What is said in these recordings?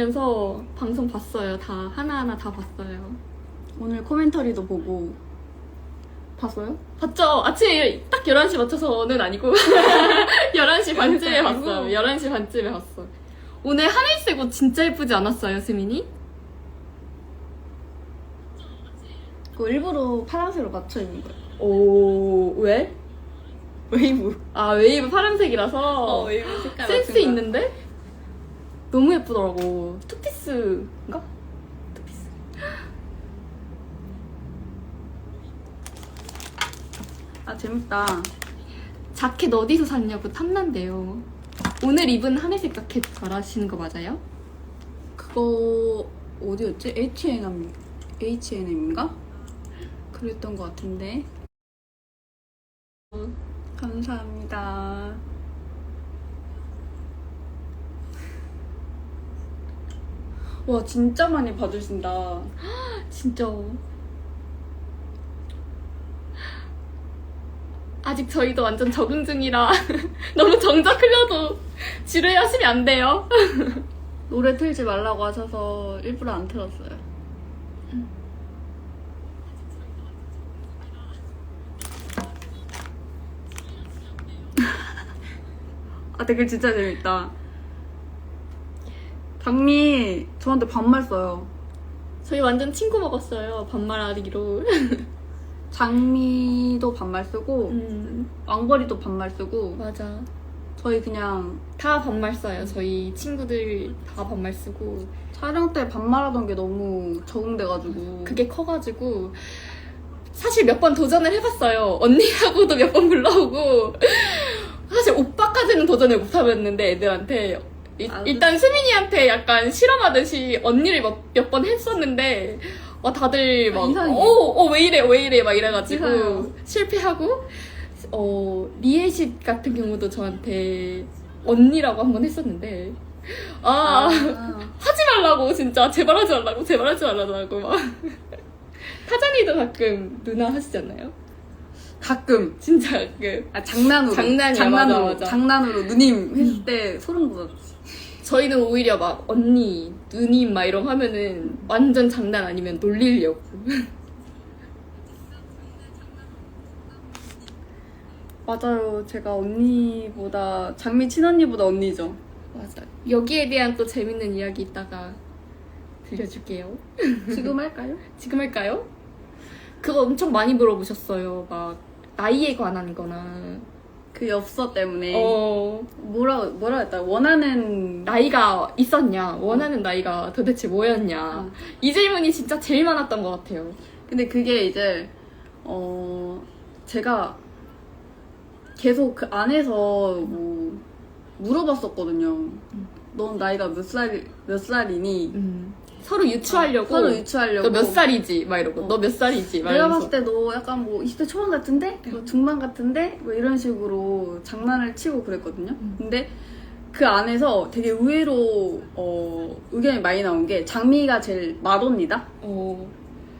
그래서 방송 봤어요. 다 하나하나 다 봤어요. 오늘 코멘터리도 보고 봤어요? 봤죠? 아침에 딱 11시 맞춰서는 아니고 11시 반쯤에 봤어요. 11시 반쯤에 봤어. 오늘 하늘색 옷 진짜 예쁘지 않았어요, 수민이? 그거 일부러 파란색으로 맞춰 입는 거예요. 오, 왜? 웨이브. 아, 웨이브 파란색이라서 웨이브 색깔 센스 있는데? 너무 예쁘더라고. 투피스인가? 투피스. 아 재밌다. 자켓 어디서 샀냐고 탐난대요. 오늘 입은 하늘색 자켓 말하시는 거 맞아요? 그거 어디였지? H&M인가? 그랬던 것 같은데. 감사합니다. 와 진짜 많이 봐주신다. 진짜. 아직 저희도 완전 적응 중이라 너무 정적 흘려도 지루해하시면 안 돼요. 노래 틀지 말라고 하셔서 일부러 안 틀었어요. 아 댓글 진짜 재밌다. 장미 저한테 반말 써요. 저희 완전 친구 먹었어요. 반말하기로. 장미도 반말 쓰고 왕벌이도 반말 쓰고 맞아. 저희 그냥 다 반말 써요. 저희 친구들 다 반말 쓰고. 촬영 때 반말하던 게 너무 적응돼가지고 그게 커가지고 사실 몇 번 도전을 해봤어요. 언니하고도 몇 번 불러오고 사실 오빠까지는 도전을 못해봤는데 애들한테 일단 수민이한테 약간 실험하듯이 언니를 몇 번 했었는데 다들 막 왜 이래 막 이래가지고 이상해요. 실패하고 리에쉿 같은 경우도 저한테 언니라고 한 번 했었는데 하지 말라고 진짜 제발 하지 말라고 막 타잔이도 가끔 누나 하시잖아요. 가끔 진짜 가끔. 장난으로 장난이야, 맞아. 장난으로 누님 했을 때 소름 돋았지. 저희는 오히려 막 언니, 누님 막 이런 거 하면은 완전 장난 아니면 놀리려고. 맞아요. 제가 언니보다 장미 친언니보다 언니죠. 맞아. 여기에 대한 또 재밌는 이야기 있다가 들려줄게요. 지금 할까요? 지금 할까요? 그거 엄청 많이 물어보셨어요. 막 나이에 관한 거나 그 엽서 때문에 뭐라 했다. 원하는 나이가 있었냐, 원하는 나이가 도대체 뭐였냐. 이 질문이 진짜 제일 많았던 것 같아요. 근데 그게 이제 제가 계속 그 안에서 뭐 물어봤었거든요. 넌 나이가 몇 살이니? 서로 유추하려고. 서로 유추하려고. 너 몇 살이지? 막 이러고. 너 몇 살이지? 막 내가 이러면서. 봤을 때 너 약간 뭐 20대 초반 같은데? 뭐 중반 같은데? 뭐 이런 식으로 장난을 치고 그랬거든요. 근데 그 안에서 되게 의외로 의견이 많이 나온 게 장미가 제일 맏언니다.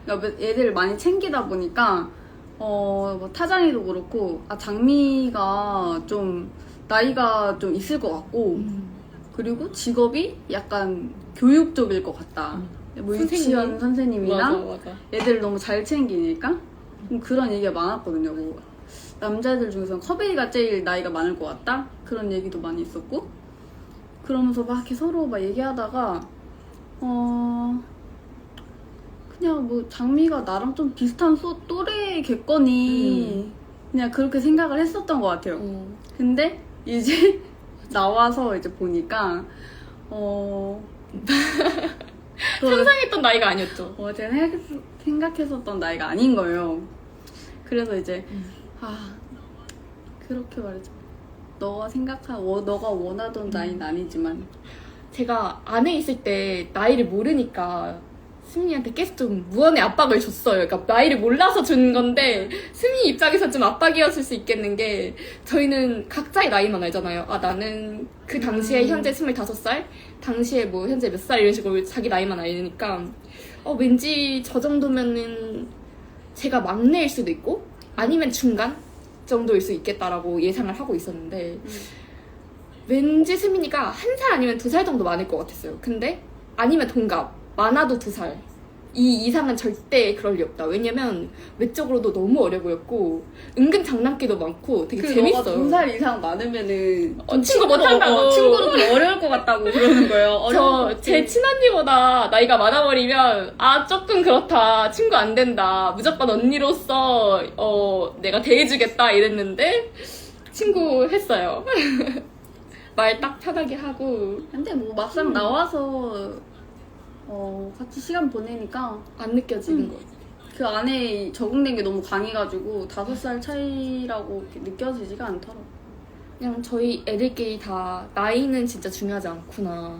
그러니까 애들을 많이 챙기다 보니까 뭐 타잔이도 그렇고 장미가 좀 나이가 좀 있을 것 같고 그리고 직업이 약간 교육적일 것 같다. 뭐 유치원 선생님이랑 맞아. 애들 너무 잘 챙기니까 그런 얘기가 많았거든요. 뭐 남자애들 중에서는 커베이가 제일 나이가 많을 것 같다 그런 얘기도 많이 있었고 그러면서 막 이렇게 서로 막 얘기하다가 그냥 뭐 장미가 나랑 좀 비슷한 또래겠거니 그냥 그렇게 생각을 했었던 것 같아요. 근데 이제 나와서 이제 보니까 상상했던 나이가 아니었죠. 제가 생각했었던 나이가 아닌 거예요. 그래서 이제 그렇게 말했죠. 너가 원하던 나이는 아니지만 제가 안에 있을 때 나이를 모르니까 수민이한테 계속 좀 무언의 압박을 줬어요. 그러니까 나이를 몰라서 준 건데 수민이 입장에서 좀 압박이었을 수 있겠는 게 저희는 각자의 나이만 알잖아요. 나는 그 당시에 현재 25살, 당시에 뭐 현재 몇 살 이런 식으로 자기 나이만 알니까 왠지 저 정도면은 제가 막내일 수도 있고 아니면 중간 정도일 수 있겠다라고 예상을 하고 있었는데 왠지 수민이가 1살 아니면 2살 정도 많을 것 같았어요. 근데 아니면 동갑. 많아도 2살. 이 이상은 절대 그럴 리 없다. 왜냐면 외적으로도 너무 어려 보였고 은근 장난기도 많고 되게 재밌어요. 2살 이상 많으면은 친구 못한다고. 친구로 좀 어려울 것 같다고 그러는 거예요. 제 친언니보다 나이가 많아버리면 조금 그렇다. 친구 안 된다. 무조건 언니로서 내가 대해주겠다 이랬는데 친구 했어요. 말 딱 편하게 하고. 근데 뭐 막상 나와서 같이 시간 보내니까 안 느껴지는 거. 그 안에 적응된 게 너무 강해가지고 5살 차이라고 이렇게 느껴지지가 않더라고. 그냥 저희 애들끼리 다 나이는 진짜 중요하지 않구나.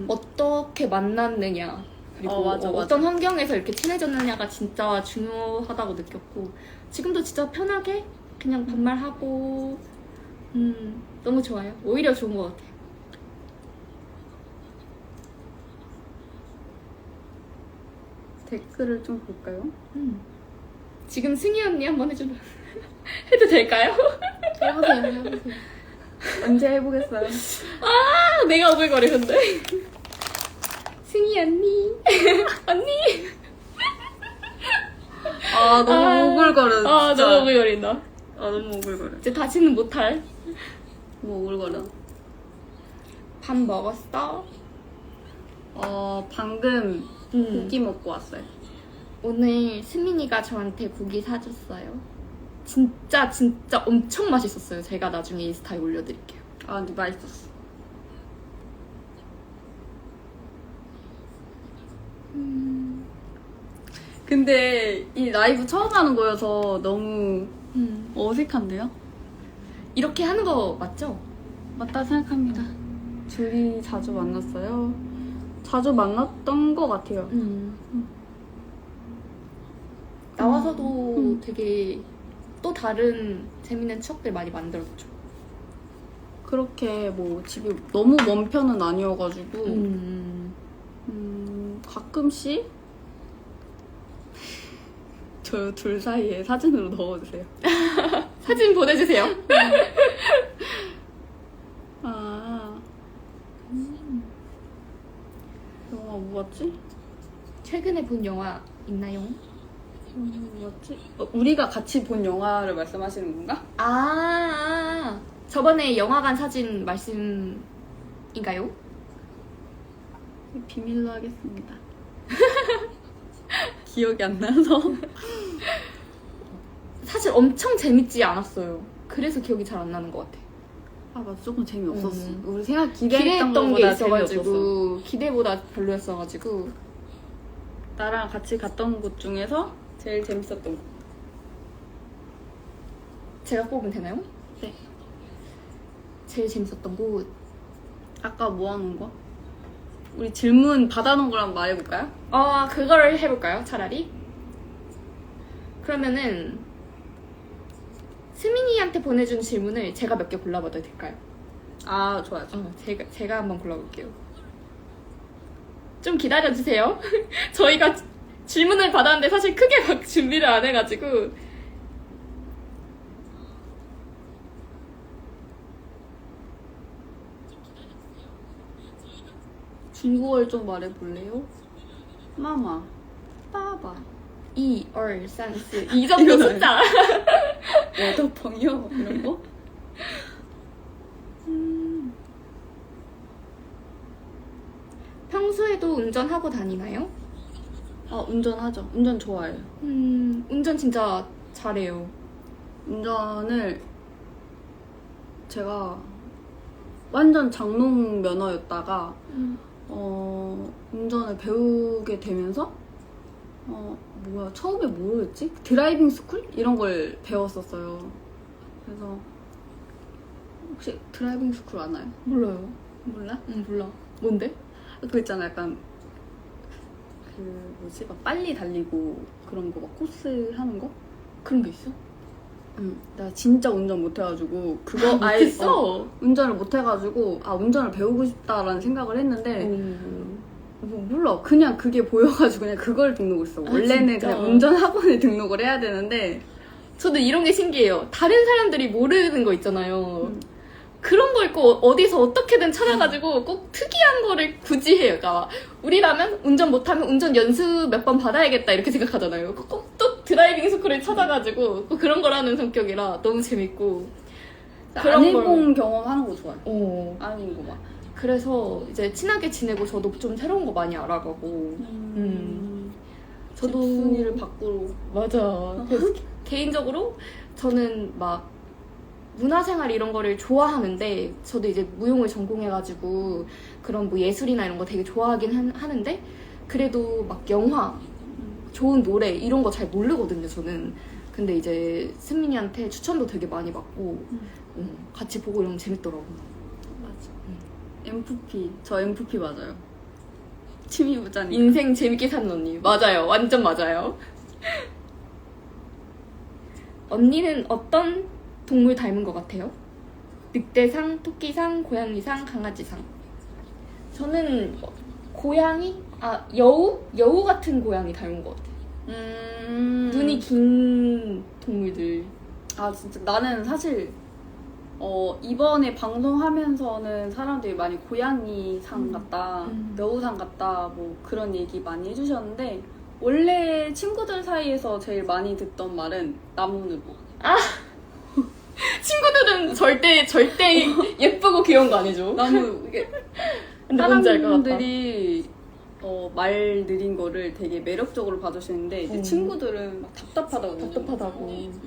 어떻게 만났느냐. 그리고 맞아. 어떤 환경에서 이렇게 친해졌느냐가 진짜 중요하다고 느꼈고 지금도 진짜 편하게 그냥 반말하고 너무 좋아요. 오히려 좋은 것 같아요. 댓글을 좀 볼까요? 지금 승희 언니 한번 해줘봐. 해도 될까요? 해보세요. 언제 해보겠어요? 내가 오글거리는데. 승희 언니. 언니. 너무 오글거려. 진짜. 너무 오글거린다. 너무 오글거려. 이제 다시는 못할. 너무 오글거려. 밥 먹었어? 방금 고기 먹고 왔어요. 오늘 수민이가 저한테 고기 사줬어요. 진짜 엄청 맛있었어요. 제가 나중에 인스타에 올려드릴게요. 근데 맛있었어. 근데 이 라이브 처음 하는 거여서 너무 어색한데요? 이렇게 하는 거 맞죠? 맞다 생각합니다. 둘이 자주 만났어요. 자주 만났던 것 같아요. 나와서도 되게 또 다른 재밌는 추억들 많이 만들었죠. 그렇게 뭐 집이 너무 먼 편은 아니어가지고 가끔씩 저 둘 사이에 사진으로 넣어주세요. 사진 보내주세요. 영화 뭐 봤지? 최근에 본 영화 있나요? 뭐 봤지? 우리가 같이 본 영화를 말씀하시는 건가? 저번에 영화관 사진 말씀인가요? 비밀로 하겠습니다. 기억이 안 나서. 사실 엄청 재밌지 않았어요. 그래서 기억이 잘 안 나는 것 같아. 맞아. 조금 재미없었어. 우리 기대했던 기대했던 게 것보다 있어가지고 재미없었어. 기대보다 별로였어가지고. 나랑 같이 갔던 곳 중에서 제일 재밌었던 곳. 제가 뽑으면 되나요? 네. 제일 재밌었던 곳. 아까 뭐 하는 거? 우리 질문 받아놓은 걸 한번 말해볼까요? 그거를 해볼까요? 차라리? 그러면은 스민이한테 보내준 질문을 제가 몇 개 골라봐도 될까요? 좋아요. 제가 한번 골라볼게요. 좀 기다려주세요. 저희가 질문을 받았는데 사실 크게 막 준비를 안 해가지고. 중국어를 좀 말해볼래요? 마마, 빠바, 2, 2, 3, 4. 이 정도 숫자. 워더펑이요? 이런 거? 평소에도 운전하고 다니나요? 운전하죠. 운전 좋아해요. 운전 진짜 잘해요. 운전을 제가 완전 장롱 면허였다가 운전을 배우게 되면서 처음에 뭐였지? 드라이빙 스쿨? 이런 걸 배웠었어요. 그래서 혹시 드라이빙 스쿨 아나요? 몰라요. 몰라? 몰라. 뭔데? 그거 있잖아, 약간 막 빨리 달리고 그런 거 막 코스 하는 거? 그런 게 있어? 나 진짜 운전 못해가지고 그거 못했어? 운전을 못해가지고 운전을 배우고 싶다라는 생각을 했는데 몰라, 그냥 그게 보여가지고 그냥 그걸 등록을 했어. 원래는 진짜? 그냥 운전학원에 등록을 해야 되는데 저도 이런 게 신기해요. 다른 사람들이 모르는 거 있잖아요. 그런 거 있고 어디서 어떻게든 찾아가지고 꼭 특이한 거를 굳이 해요. 그러니까 우리라면 운전 못하면 운전 연수 몇 번 받아야겠다 이렇게 생각하잖아요. 꼭 또 드라이빙 스쿨을 찾아가지고 꼭 그런 걸 하는 성격이라 너무 재밌고 안 해본 경험하는 거 좋아요. 어. 안 해본 거 막. 그래서 이제 친하게 지내고 저도 좀 새로운 거 많이 알아가고 저도 순위를 밖으로. 맞아. 그래서 개인적으로 저는 막 문화생활 이런 거를 좋아하는데 저도 이제 무용을 전공해가지고 그런 뭐 예술이나 이런 거 되게 좋아하긴 하는데 그래도 막 영화, 좋은 노래 이런 거 잘 모르거든요 저는. 근데 이제 승민이한테 추천도 되게 많이 받고 같이 보고 이러면 재밌더라고. 맞아. MFP. 저 MFP 맞아요. 취미 부자니까. 인생 재밌게 사는 언니. 맞아요. 완전 맞아요. 언니는 어떤 동물 닮은 것 같아요? 늑대상, 토끼상, 고양이상, 강아지상. 저는 고양이? 여우? 여우 같은 고양이 닮은 것 같아요. 눈이 긴 동물들. 진짜 나는 사실 이번에 방송하면서는 사람들이 많이 고양이상 같다, 여우상 같다 뭐 그런 얘기 많이 해주셨는데 원래 친구들 사이에서 제일 많이 듣던 말은 나무늘보. 친구들은 절대 예쁘고 귀여운 거 아니죠? 나무 이게 근데 뭔지 알 것 같다. 사람들이 말 느린 거를 되게 매력적으로 봐주시는데 이제 친구들은 막 답답하다고.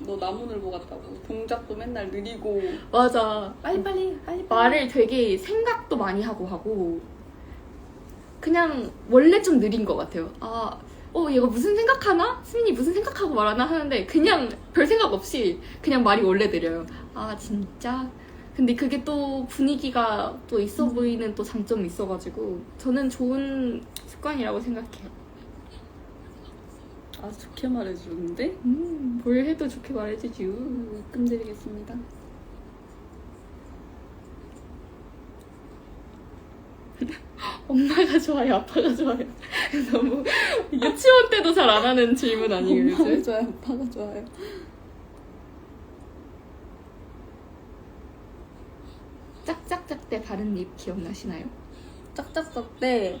너 나무늘보 같다고. 동작도 맨날 느리고. 맞아. 빨리. 말을 되게 생각도 많이 하고 그냥 원래 좀 느린 것 같아요. 얘가 무슨 생각하나? 수민이 무슨 생각하고 말하나 하는데 그냥 별 생각 없이 그냥 말이 원래 느려요. 진짜? 근데 그게 또 분위기가 또 있어 보이는 또 장점이 있어가지고 저는 좋은 습관이라고 생각해요. 아주 좋게 말해주는데? 뭘 해도 좋게 말해주지. 끔드리겠습니다. 엄마가 좋아요, 아빠가 좋아요. 너무 유치원 때도 잘 안 하는 질문 아니에요, 엄마가 요즘? 좋아요, 아빠가 좋아요. 짝짝짝 때 바른 립 기억나시나요? 짝짝짝 때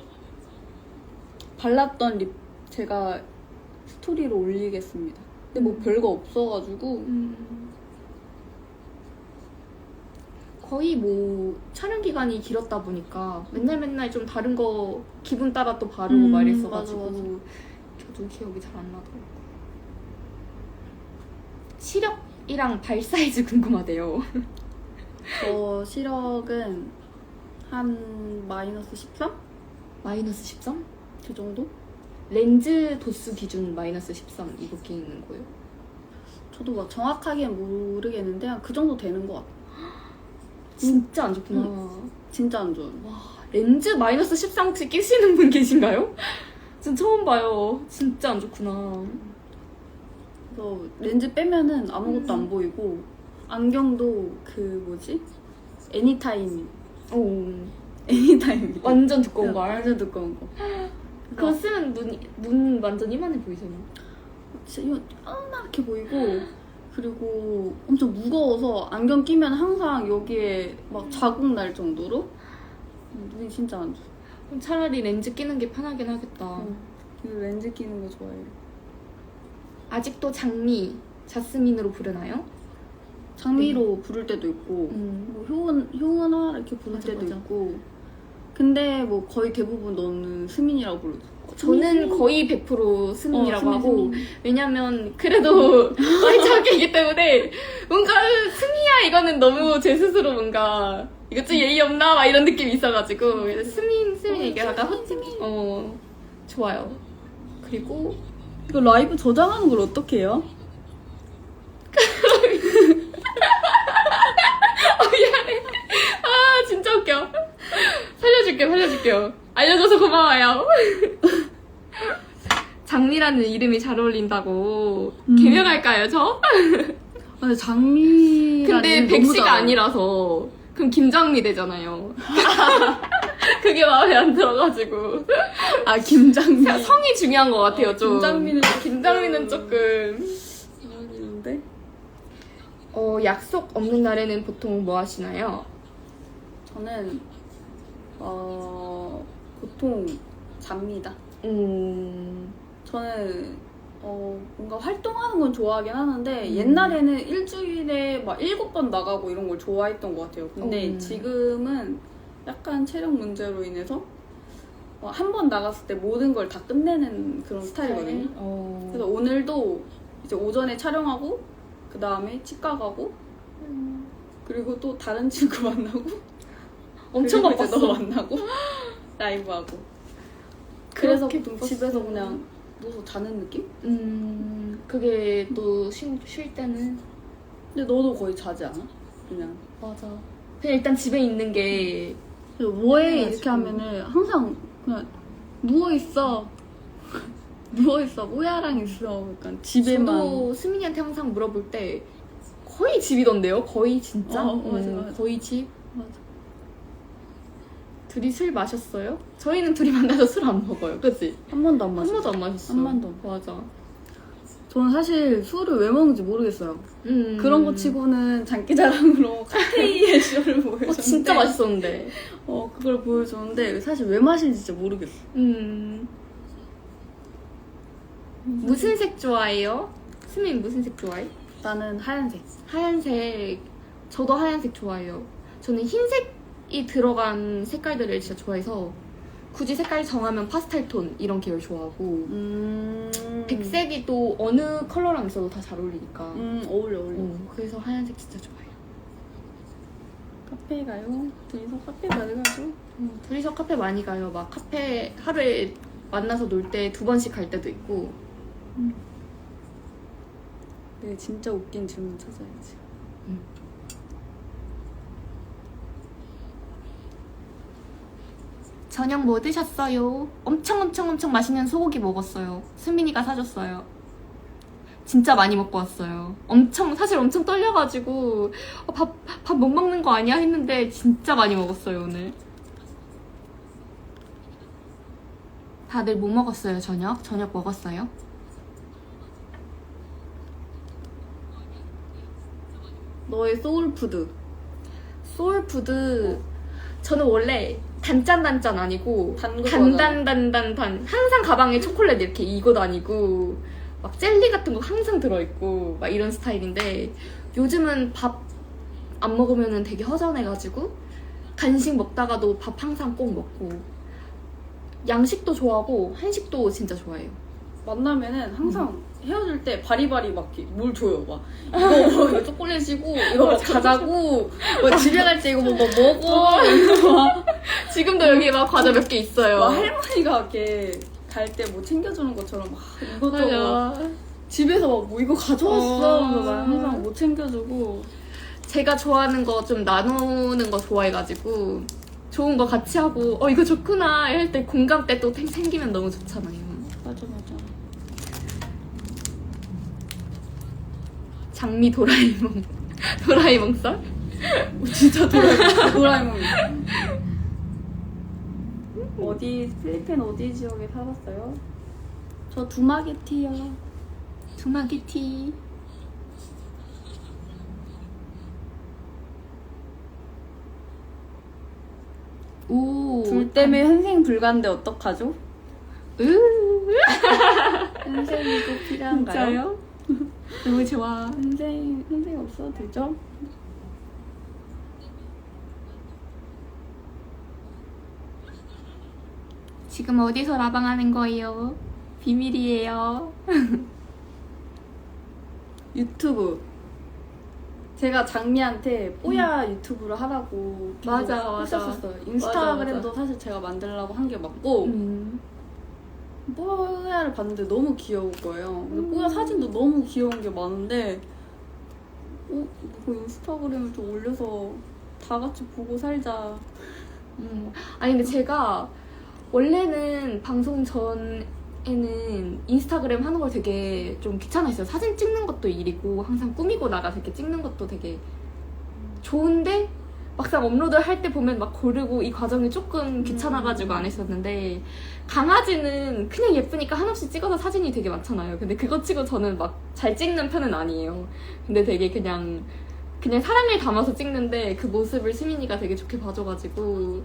발랐던 립 제가 스토리로 올리겠습니다. 근데 뭐 별거 없어가지고 거의 뭐 촬영 기간이 길었다 보니까 맨날 좀 다른 거 기분 따라 또 바르고 막 이랬어가지고 맞아. 저도 기억이 잘 안 나더라고요. 시력이랑 발 사이즈 궁금하대요. 저 시력은 한 마이너스 13? 마이너스 13? 그 정도? 렌즈 도수 기준 마이너스 13 이렇게 있는 거예요? 저도 막 정확하게 모르겠는데 한 그 정도 되는 것 같아요. 진짜 안 좋구나. 진짜 안 좋아요. 와, 렌즈 마이너스 13 혹시 끼시는 분 계신가요? 전 처음 봐요. 진짜 안 좋구나. 그래서 렌즈 빼면은 아무것도 안 보이고 안경도 그 뭐지? 애니타임. 애니타임이다. 완전 두꺼운 거 알죠? 완전 두꺼운 거. 그거 쓰면 눈 완전 이만해 보이잖아. 진짜 이렇게 보이고 그리고 엄청 무거워서 안경 끼면 항상 여기에 막 자국 날 정도로 눈이 진짜 안 좋아. 그럼 차라리 렌즈 끼는 게 편하긴 하겠다. 렌즈 끼는 거 좋아해요. 아직도 장미, 자스민으로 부르나요? 장미로 부를 때도 있고 뭐 효은아 이렇게 부를 맞아, 때도 맞아. 있고 근데 뭐 거의 대부분 너는 스민이라고 부르죠. 저는 거의 100% 스민이라고 스민, 하고 스민. 왜냐면 그래도 많이 자기이기 때문에 뭔가 스미야 이거는 너무 제 스스로 뭔가 이거 좀 예의 없나 막 이런 느낌이 있어가지고 그래서 스민 얘기하다가 좋아요. 그리고 이거 라이브 저장하는 걸 어떻게 해요? 미안해. 진짜 웃겨. 살려줄게요. 알려줘서 고마워요. 장미라는 이름이 잘 어울린다고 개명할까요, 저? 근데 장미라는 근데 이름 너무 백씨가 잘 어울려. 아니라서 그럼 김장미 되잖아요. 그게 마음에 안 들어가지고 김장미. 성이 중요한 것 같아요. 좀 김장미는 조금 어울리는데? 약속 없는 날에는 보통 뭐 하시나요? 저는 보통 잡니다. 저는 뭔가 활동하는 건 좋아하긴 하는데 옛날에는 일주일에 막 7번 나가고 이런 걸 좋아했던 것 같아요. 근데 지금은 약간 체력 문제로 인해서 한 번 나갔을 때 모든 걸 다 끝내는 그런 스타일이거든요. 그래서 오늘도 이제 오전에 촬영하고 그 다음에 치과 가고 그리고 또 다른 친구 만나고 엄청 그리고 이제 너 바빴어. 만나고 라이브하고 그래서 그렇게 보통 바빴어. 집에서 그냥 누워서 자는 느낌? 그게 또 쉴 때는 근데 너도 거의 자지 않아? 그냥 맞아. 그냥 일단 집에 있는 게 뭐해 이렇게 그래가지고. 하면은 항상 그냥 누워있어 누워있어 뽀야랑 있어 약간 집에만 저도 수민이한테 항상 물어볼 때 거의 집이던데요? 거의 진짜? 맞아. 거의 집. 맞아. 둘이 술 마셨어요? 저희는 둘이 만나서 술 안 먹어요. 그치? 한 번도 안 한 마셨어. 번도 안 마셨어. 한 번도. 맞아. 저는 사실 술을 왜 먹는지 모르겠어요. 음. 그런 거 치고는 장기자랑으로 칵테일의 쇼를 보여줬는데 진짜 맛있었는데. 그걸 보여줬는데 사실 왜 마시는지 진짜 모르겠어. 무슨 색 좋아해요? 수민 무슨 색 좋아해? 나는 하얀색. 하얀색. 저도 하얀색 좋아해요. 저는 흰색이 들어간 색깔들을 진짜 좋아해서 굳이 색깔 정하면 파스텔 톤 이런 계열 좋아하고 백색이 또 어느 컬러랑 있어도 다 잘 어울리니까 어울려. 그래서 하얀색 진짜 좋아해요. 카페 가요? 둘이서 카페 많이 가죠? 둘이서 카페 많이 가요. 막 카페 하루에 만나서 놀 때 2번씩 갈 때도 있고. 네, 진짜 웃긴 질문 찾아야지. 저녁 뭐 드셨어요? 엄청 맛있는 소고기 먹었어요. 수민이가 사줬어요. 진짜 많이 먹고 왔어요. 사실 엄청 떨려가지고 밥 못 먹는 거 아니야 했는데 진짜 많이 먹었어요 오늘. 다들 뭐 먹었어요 저녁? 저녁 먹었어요? 너의 소울푸드. 소울푸드. 저는 원래 단짠 아니고 단 거 좋아하잖아. 단단단단단 항상 가방에 초콜릿 이렇게 이고 다니고 막 젤리 같은 거 항상 들어있고 막 이런 스타일인데 요즘은 밥 안 먹으면 되게 허전해가지고 간식 먹다가도 밥 항상 꼭 먹고 양식도 좋아하고 한식도 진짜 좋아해요. 만나면은 항상 헤어질 때 바리바리 막 뭘 줘요. 막 이거 초콜릿이고 이거 막 과자고 뭐 집에 갈 때 이거 뭐 먹어 이거 막 지금도 여기 막 과자 몇 개 있어요. 막 할머니가 이렇게 갈 때 뭐 챙겨주는 것처럼 막 이것저것 집에서 막 뭐 이거 가져왔어. 그래서 막 항상 뭐 챙겨주고 제가 좋아하는 거 좀 나누는 거 좋아해가지고 좋은 거 같이 하고 이거 좋구나 할 때 공감대 또 생기면 너무 좋잖아요. 맞아. 장미 도라에몽 썰? 진짜 도라에몽. 필리핀 어디 지역에 살았어요? 저 두마게티요. 두마기티. 오. 둘 때문에 현생 불가인데 어떡하죠? 현생이 꼭 필요한가요? 진짜요? 너무 좋아. 현생 없어도 되죠? 지금 어디서 라방하는 거예요? 비밀이에요. 유튜브. 제가 장미한테 뽀야 유튜브를 하라고 맞아. 했었어요. 인스타그램도 맞아. 사실 제가 만들려고 한 게 맞고 뽀야를 봤는데 너무 귀여운 거예요. 근데 뽀야 사진도 너무 귀여운 게 많은데 이거 인스타그램을 좀 올려서 다 같이 보고 살자. 아니 근데 제가 원래는 방송 전에는 인스타그램 하는 걸 되게 좀 귀찮아했어요. 사진 찍는 것도 일이고 항상 꾸미고 나가서 이렇게 찍는 것도 되게 좋은데 막상 업로드 할 때 보면 막 고르고 이 과정이 조금 귀찮아가지고 안 했었는데 강아지는 그냥 예쁘니까 한없이 찍어서 사진이 되게 많잖아요. 근데 그거 치고 저는 막 잘 찍는 편은 아니에요. 근데 되게 그냥 그냥 사랑을 담아서 찍는데 그 모습을 수민이가 되게 좋게 봐줘가지고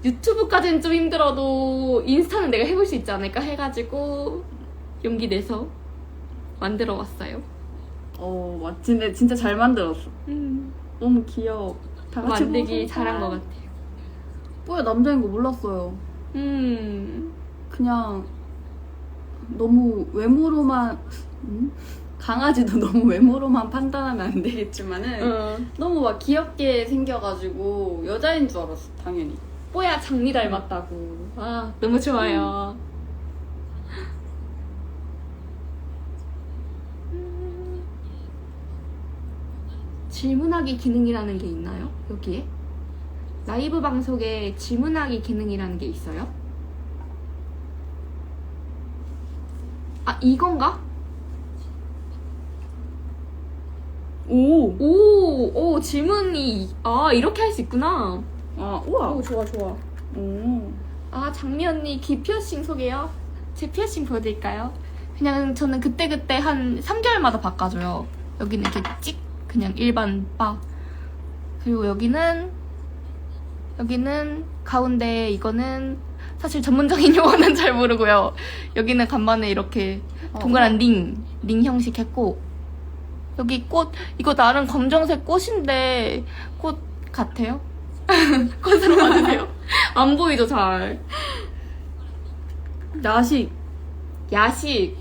유튜브까지는 좀 힘들어도 인스타는 내가 해볼 수 있지 않을까 해가지고 용기 내서 만들어 왔어요. 근데 진짜 잘 만들었어. 너무 귀여워. 다 같이 만들기 보고 잘한 것 같아요. 뽀야 남자인 거 몰랐어요. 음. 그냥 너무 외모로만 강아지도 너무 외모로만 판단하면 안 되겠지만은 너무 막 귀엽게 생겨가지고 여자인 줄 알았어 당연히. 뽀야 장미 닮았다고. 아 너무 좋아요. 질문하기 기능이라는 게 있나요? 여기에? 라이브 방송에 질문하기 기능이라는 게 있어요? 아 이건가? 오 질문이 이렇게 할 수 있구나. 우와. 오 좋아. 아 장미 언니 귀 피어싱 소개요? 제 피어싱 보여드릴까요? 그냥 저는 그때그때 한 3개월마다 바꿔줘요. 여기는 이렇게 찍 그냥 일반 바. 그리고 여기는 가운데 이거는 사실 전문적인 용어는 잘 모르고요. 여기는 간만에 이렇게 동그란 링 형식 했고, 여기 꽃, 이거 나름 검정색 꽃인데 꽃 같아요? 꽃으로 봐주세요. 안 보이죠 잘. 야식.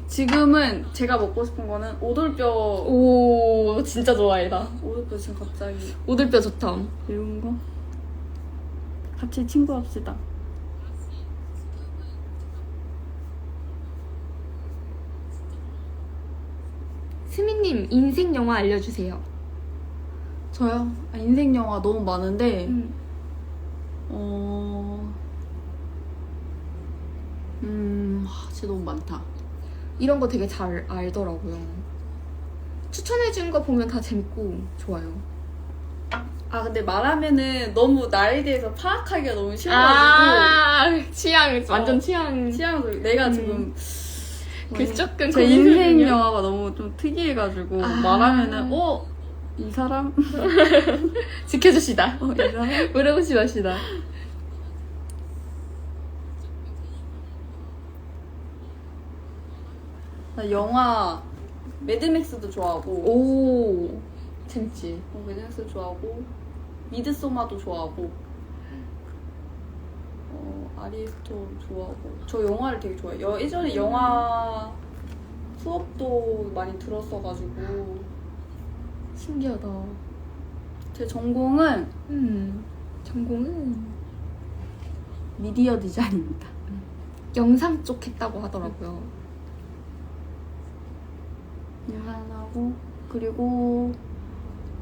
지금은 제가 먹고 싶은 거는 오돌뼈. 오 진짜 좋아해 나. 오돌뼈 지금 갑자기 오돌뼈 좋다. 매운 거. 같이 친구합시다. 스미님 인생 영화 알려주세요. 저요? 인생 영화 너무 많은데 진짜 너무 많다. 이런 거 되게 잘 알더라고요. 추천해준 거 보면 다 재밌고 좋아요. 근데 말하면은 너무 나에 대해서 파악하기가 너무 싫어가지고. 취향 완전 취향. 내가 지금 그 조금 제 인생 영화가 너무 좀 특이해가지고 말하면은 이 사람? 지켜주시다. 이 사람? 물어보지 마시다. 나 영화 매드맥스도 좋아하고. 오 재밌지. 매드맥스 좋아하고 미드소마도 좋아하고 아리스토 좋아하고. 저 영화를 되게 좋아해요. 예전에 영화 수업도 많이 들었어가지고. 신기하다. 제 전공은 미디어 디자인입니다. 영상 쪽 했다고 하더라고요. 영상하고 그리고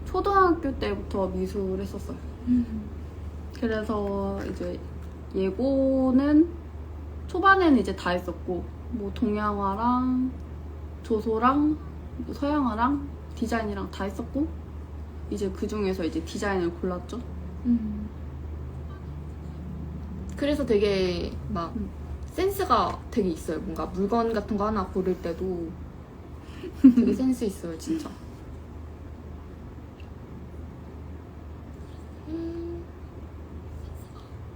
초등학교 때부터 미술 했었어요. 그래서 이제 예고는 초반에는 이제 다 했었고, 뭐 동양화랑 조소랑 뭐 서양화랑 디자인이랑 다 했었고, 이제 그 중에서 이제 디자인을 골랐죠. 그래서 되게 막 센스가 되게 있어요. 뭔가 물건 같은 거 하나 고를 때도 되게 센스 있어요, 진짜.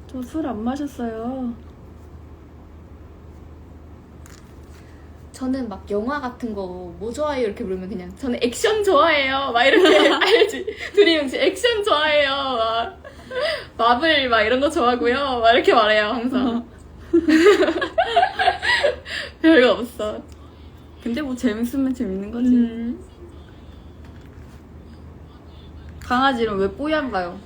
저 술 안 마셨어요. 저는 막 영화 같은 거 뭐 좋아해요 이렇게 물으면 그냥 저는 액션 좋아해요 막 이렇게 알지? 둘이 혹시 액션 좋아해요 막 마블 막 이런 거 좋아하고요 막 이렇게 말해요 항상. 별거 없어. 근데 뭐 재밌으면 재밌는 거지. 강아지 이름 왜 뽀얀가요?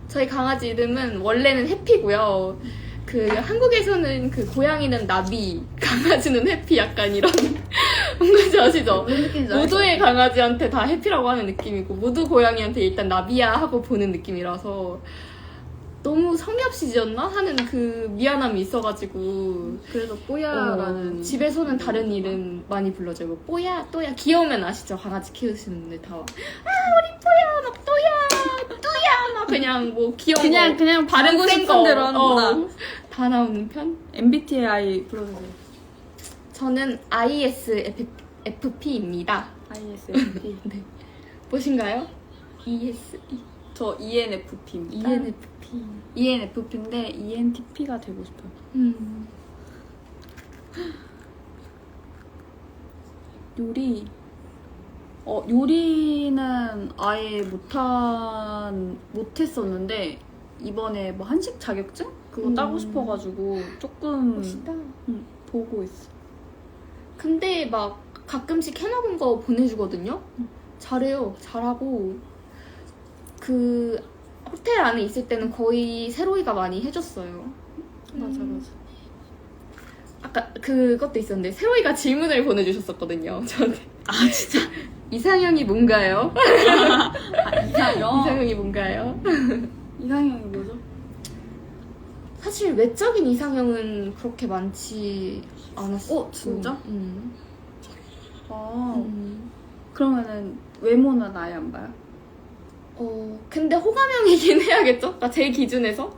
저희 강아지 이름은 원래는 해피고요. 그 한국에서는 그 고양이는 나비, 강아지는 해피 약간 이런 뭔지 아시죠? 무슨 느낌인지 알죠? 모두의 강아지한테 다 해피라고 하는 느낌이고 모두 고양이한테 일단 나비야 하고 보는 느낌이라서 너무 성의 없이 지었나 하는 그 미안함이 있어가지고. 그래서 뽀야라는. 집에서는 다른 이름 많이 불러줘요. 뭐 뽀야, 또야. 귀여우면 아시죠? 강아지 키우시는 분들 다. 우리 뽀야, 막 또야, 뚜야, 막 그냥 뭐 귀여운 거. 그냥 바르고 바르고 싶은 대로 하는구나. 다 나오는 편? MBTI 불러주세요. 저는 ISFP입니다. ISFP. 네. 보신가요? ES, 저 ENFP입니다. ENFP. ENFP인데 ENTP가 되고 싶어요. 요리. 요리는 아예 못했었는데 이번에 뭐 한식 자격증? 그거 따고 싶어가지고 조금 멋있다. 보고 있어. 근데 막 가끔씩 해먹은 거 보내주거든요? 잘해요. 잘하고. 그 호텔 안에 있을 때는 거의 세로이가 많이 해줬어요. 맞아. 아까 그것도 있었는데 세로이가 질문을 보내주셨었거든요. 저한테. 아 진짜? 이상형이 뭔가요? 이상형? 이상형이 뭔가요? 이상형이 뭐죠? 사실 외적인 이상형은 그렇게 많지 않았어. 진짜? 아 음. 그러면은 외모는 아예 안 봐요? 근데 호감형이긴 해야겠죠? 그러니까 제 기준에서.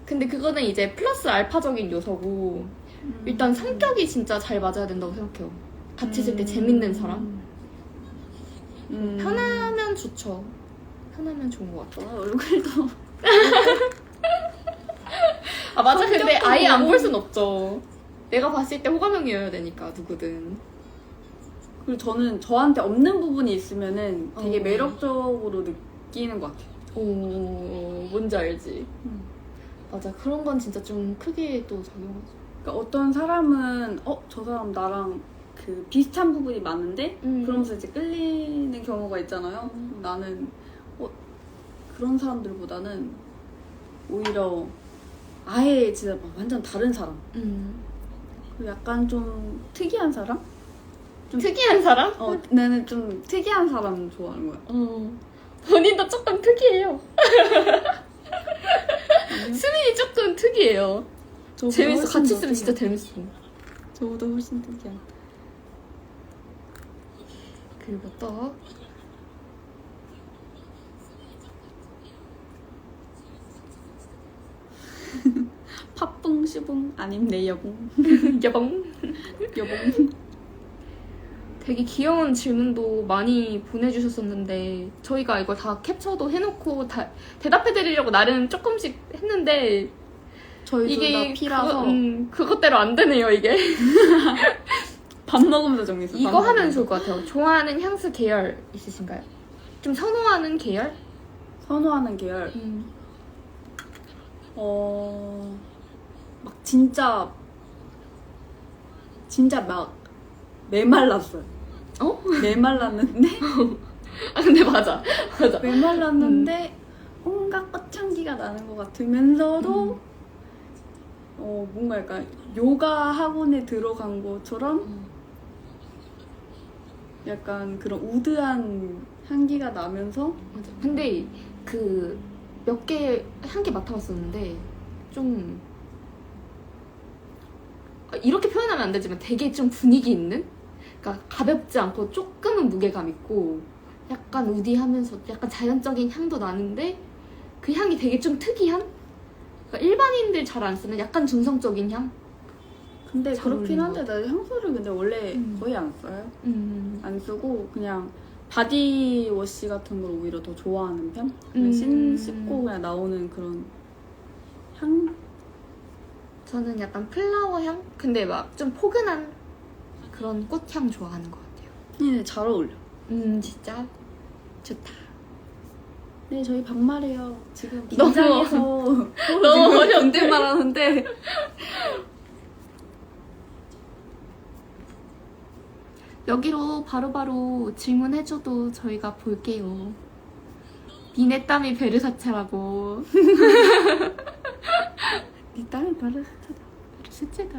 근데 그거는 이제 플러스 알파적인 요소고 일단 성격이 진짜 잘 맞아야 된다고 생각해요. 같이 있을 때 재밌는 사람. 편하면 좋죠. 편하면 좋은 것 같아요. 얼굴도 아 맞아. 근데 성격도 아예 안 볼 너무- 순 없죠. 내가 봤을 때 호감형이어야 되니까 누구든. 그리고 저는 저한테 없는 부분이 있으면은 되게 어. 매력적으로 느끼는 것 같아요. 뭔지 알지. 맞아. 그런 건 진짜 좀 크게 또 작용하죠. 그러니까 어떤 사람은 저 사람 나랑 그 비슷한 부분이 많은데 그러면서 이제 끌리는 경우가 있잖아요. 나는 그런 사람들보다는 오히려 아예 진짜 막 완전 다른 사람. 그리고 약간 좀 특이한 사람? 특이한 사람? 나는 좀 특이한 사람 좋아하는 거야. 본인도 조금 특이해요. 수민이 조금 특이해요. 재밌어. 같이 있으면 진짜 재밌어. 저보다 훨씬 특이한. 그리고 또 팥붕, 시붕, 아님 내 여봉. 여봉. 여봉. 되게 귀여운 질문도 많이 보내주셨었는데 저희가 이걸 다 캡처도 해놓고 다 대답해드리려고 나름 조금씩 했는데 저희 둘 다 피라서 그것대로 안 되네요 이게. 밥 먹으면서 정리했어. 이거 하면 좋을 것 같아요. 좋아하는 향수 계열 있으신가요? 좀 선호하는 계열? 선호하는 계열. 막 진짜 막 메말랐어요. 메말랐는데 근데 맞아. 메말랐는데 온갖 꽃향기가 나는 것 같으면서도 뭔가 약간 요가 학원에 들어간 것처럼 약간 그런 우드한 향기가 나면서 맞아. 근데 그 몇 개 향기 맡아봤었는데 좀 이렇게 표현하면 안 되지만 되게 좀 분위기 있는? 그러니까 가볍지 않고 조금은 무게감 있고 약간 우디하면서 약간 자연적인 향도 나는데 그 향이 되게 좀 특이한? 그러니까 일반인들 잘 안 쓰는 약간 중성적인 향? 근데 잘 그렇긴 어울리는 한데 나 향수를 근데 원래 거의 안 써요. 음. 안 쓰고 그냥 바디워시 같은 걸 오히려 더 좋아하는 편? 그냥 씻고 그냥 나오는 그런 향? 저는 약간 플라워 향? 근데 막 좀 포근한 그런 꽃향 좋아하는 것 같아요. 네, 잘 어울려. 진짜 좋다. 네, 저희 반말해요. 지금 너무 긴장해서 너무 어렵네. 존댓말 하는데 여기로 바로바로 질문해줘도 저희가 볼게요. 니네 땀이 베르사체라고. 네 땀이 바르스트다. 베르사체다.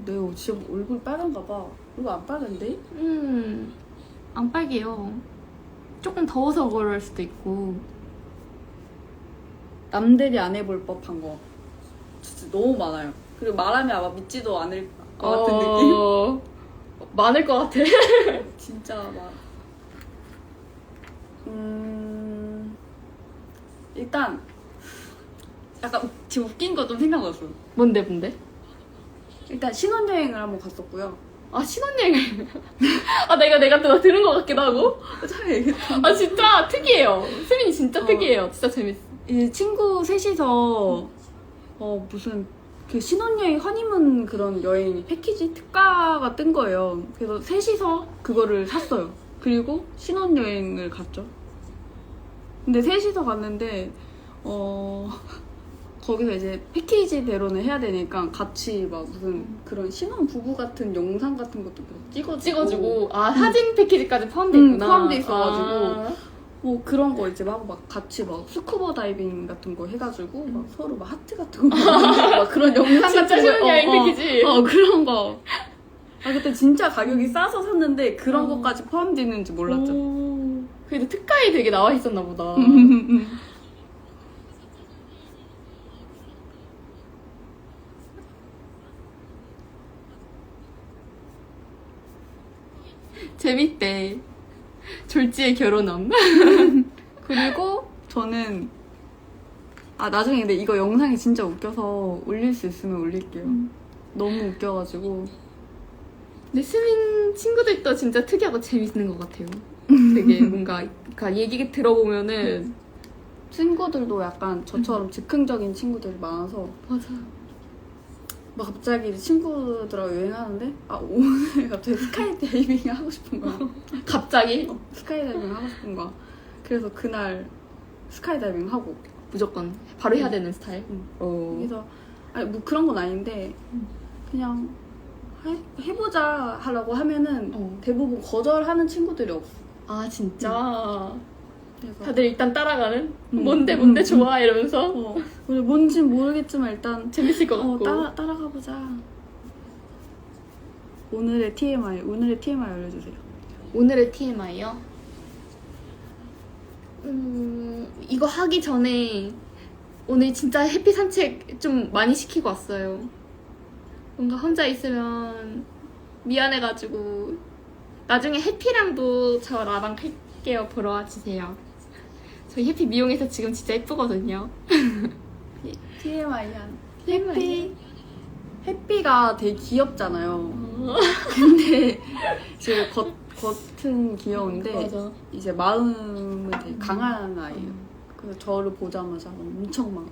네, 지금 얼굴 빨간가 봐. 이거 안 빨간데? 안 빨개요. 조금 더워서 그럴 수도 있고. 남들이 안 해볼 법한 거 진짜 너무 많아요. 그리고 말하면 아마 믿지도 않을 것 같은 느낌? 많을 것 같아. 진짜 막 일단 약간 지금 웃긴 거 좀 생각났어요. 뭔데? 일단 신혼여행을 한번 갔었고요. 아, 신혼여행. 아, 내가 들은 것 같기도 하고. 처음에 얘기했던 아, 진짜 특이해요. 수민이 진짜 특이해요. 진짜 재밌어. 이 친구 셋이서 무슨 그 신혼여행 허니문 그런 여행 패키지 특가가 뜬 거예요. 그래서 셋이서 그거를 샀어요. 그리고 신혼여행을 갔죠. 근데 셋이서 갔는데 거기서 이제 패키지대로는 해야 되니까 같이 막 무슨 그런 신혼 부부 같은 영상 같은 것도 찍어주고. 아, 사진 패키지까지 포함돼 있구나. 포함돼 있어가지고 아. 뭐 그런 거 이제 막 같이 막 스쿠버 다이빙 같은 거 해가지고 막 서로 막 하트 같은 거 만들고 막 그런 영상 진짜 같은 거 신혼여행 패키지. 그런 거. 아 그때 진짜 가격이 싸서 샀는데 그런 것까지 포함되어 있는지 몰랐죠. 오. 그래도 특가에 되게 나와 있었나 보다. 재밌대. 졸지의 결혼함. 그리고 저는 나중에 근데 이거 영상이 진짜 웃겨서 올릴 수 있으면 올릴게요. 너무 웃겨가지고. 근데 스민 친구들도 진짜 특이하고 재밌는 것 같아요. 되게 뭔가 그러니까 얘기 들어보면은 친구들도 약간 저처럼 즉흥적인 친구들이 많아서 맞아. 막 갑자기 친구들하고 여행하는데 오늘 갑자기 스카이다이빙 하고 싶은 거야. 갑자기 스카이다이빙 하고 싶은 거야. 그래서 그날 스카이다이빙 하고 무조건 바로 해야 되는 스타일. 그래서 뭐 그런 건 아닌데 그냥 해보자 하려고 하면은 대부분 거절하는 친구들이 없어. 아 진짜. 그래서 다들 일단 따라가는? 뭔데 좋아 이러면서 그래 뭔진 모르겠지만 일단 재밌을 것 같고. 따라가보자. 오늘의 TMI 알려주세요. 오늘의 TMI요? 이거 하기 전에 오늘 진짜 해피 산책 좀 많이 시키고 왔어요. 뭔가 혼자 있으면 미안해가지고 나중에 해피랑도 저랑 할게요. 보러 와주세요. 저희 해피 미용해서 지금 진짜 예쁘거든요. TMI 한 해피가 되게 귀엽잖아요. 근데 이제 겉은 귀여운데 맞아. 이제 마음은 되게 강한 아이예요. 그래서 저를 보자마자 엄청 막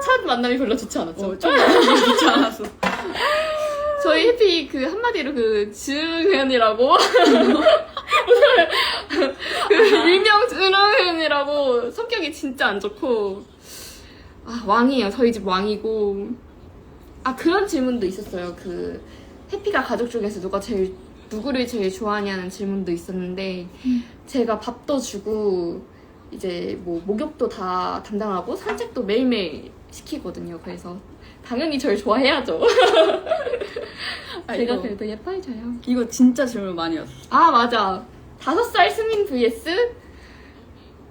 첫 만남이 별로 좋지 않았죠? 좀 좋지 않았어. 저희 해피 그 한마디로 그 주은이라고 그 일명 주은이라고 성격이 진짜 안 좋고 왕이에요. 저희 집 왕이고 그런 질문도 있었어요. 그 해피가 가족 중에서 누구를 제일 좋아하냐는 질문도 있었는데 제가 밥도 주고 이제 뭐 목욕도 다 담당하고 산책도 매일매일 시키거든요. 그래서 당연히 저를 좋아해야죠. 제가 그래도 예뻐해줘요. 이거 진짜 질문 많이 왔어. 맞아. 5살 스민 vs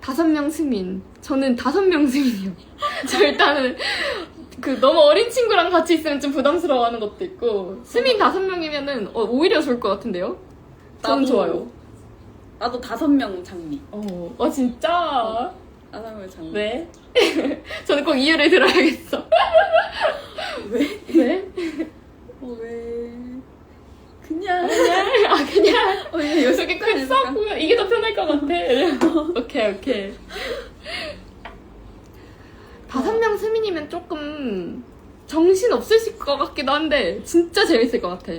5명 스민. 저는 5명 스민이요. 저 일단은 그 너무 어린 친구랑 같이 있으면 좀 부담스러워하는 것도 있고 스민 5명이면은 오히려 좋을 것 같은데요? 저는 좋아요. 나도 5명 장미. 진짜? 5명 장미. 왜? 저는 꼭 이유를 들어야겠어. 왜? 왜? 왜? 그냥. 그냥 요속에 큰 써보면 이게 더 편할 것 같아. 오케이. 5명 스민이면 조금 정신 없으실 것 같기도 한데 진짜 재밌을 것 같아.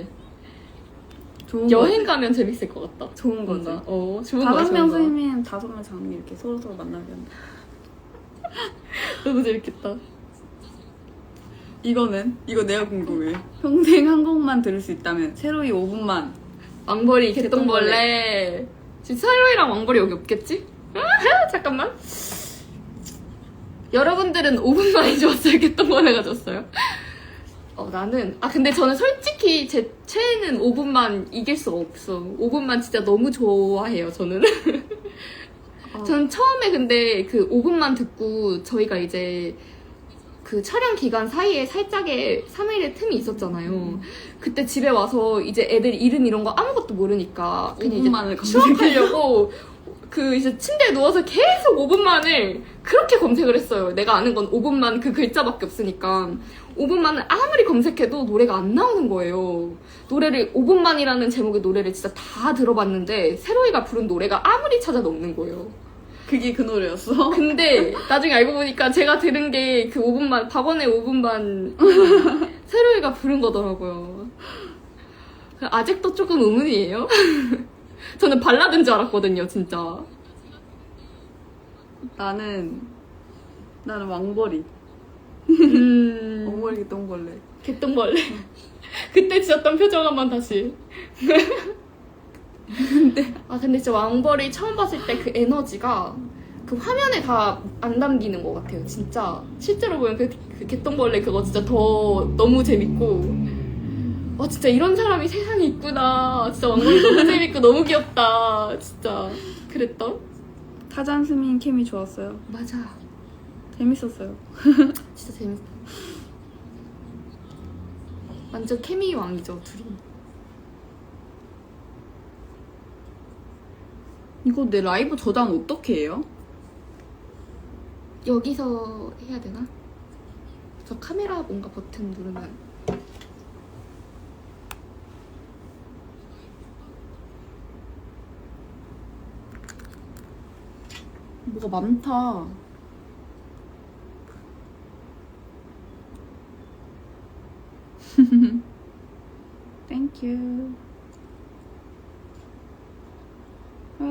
여행 가면 재밌을 것 같다. 좋은 거지. 좋은 거야. 5명 스민 5명 장미 이렇게 서로 만나게 한다. 너무 재밌겠다. 이거 내가 궁금해. 평생 한 곡만 들을 수 있다면 세로이 5분만. 왕벌이 개똥벌레. 지금 세로이랑 왕벌이 여기 없겠지? 잠깐만. 여러분들은 5분만이 좋았어요? 개똥벌레가 좋았어요? 나는 근데 저는 솔직히 제 최애는 5분만 이길 수가 없어. 5분만 진짜 너무 좋아해요. 저는. 저는 처음에 근데 그 5분만 듣고 저희가 이제 그 촬영 기간 사이에 살짝의 3일의 틈이 있었잖아요. 그때 집에 와서 이제 애들 이름 이런 거 아무것도 모르니까 그냥 5분만을 이제 추억하려고 그 이제 침대에 누워서 계속 5분만을 그렇게 검색을 했어요. 내가 아는 건 5분만 그 글자밖에 없으니까 5분만을 아무리 검색해도 노래가 안 나오는 거예요. 노래를 5분만이라는 제목의 노래를 진짜 다 들어봤는데 세로이가 부른 노래가 아무리 찾아도 없는 거예요. 그게 그 노래였어? 근데 나중에 알고 보니까 제가 들은 게 그 5분만 박원의 5분만 세로이가 부른 거더라고요. 아직도 조금 의문이에요. 저는 발라드인 줄 알았거든요, 진짜. 나는 왕벌이. 왕벌이 똥벌레. 개똥벌레. 그때 지었던 표정 한번 다시. 근데 진짜 왕벌이 처음 봤을 때 그 에너지가 그 화면에 다 안 담기는 것 같아요, 진짜. 실제로 보면 그 개똥벌레 그거 진짜 더 너무 재밌고. 와, 진짜 이런 사람이 세상에 있구나. 진짜 왕벌이 너무 재밌고 너무 귀엽다. 진짜. 그랬던? 타잔 스민 케미 좋았어요. 맞아. 재밌었어요. 진짜 재밌다. 완전 케미 왕이죠, 둘이. 이거 내 라이브 저장 어떻게 해요? 여기서 해야 되나? 저 카메라 뭔가 버튼 누르면. 뭐가 많다. 땡큐.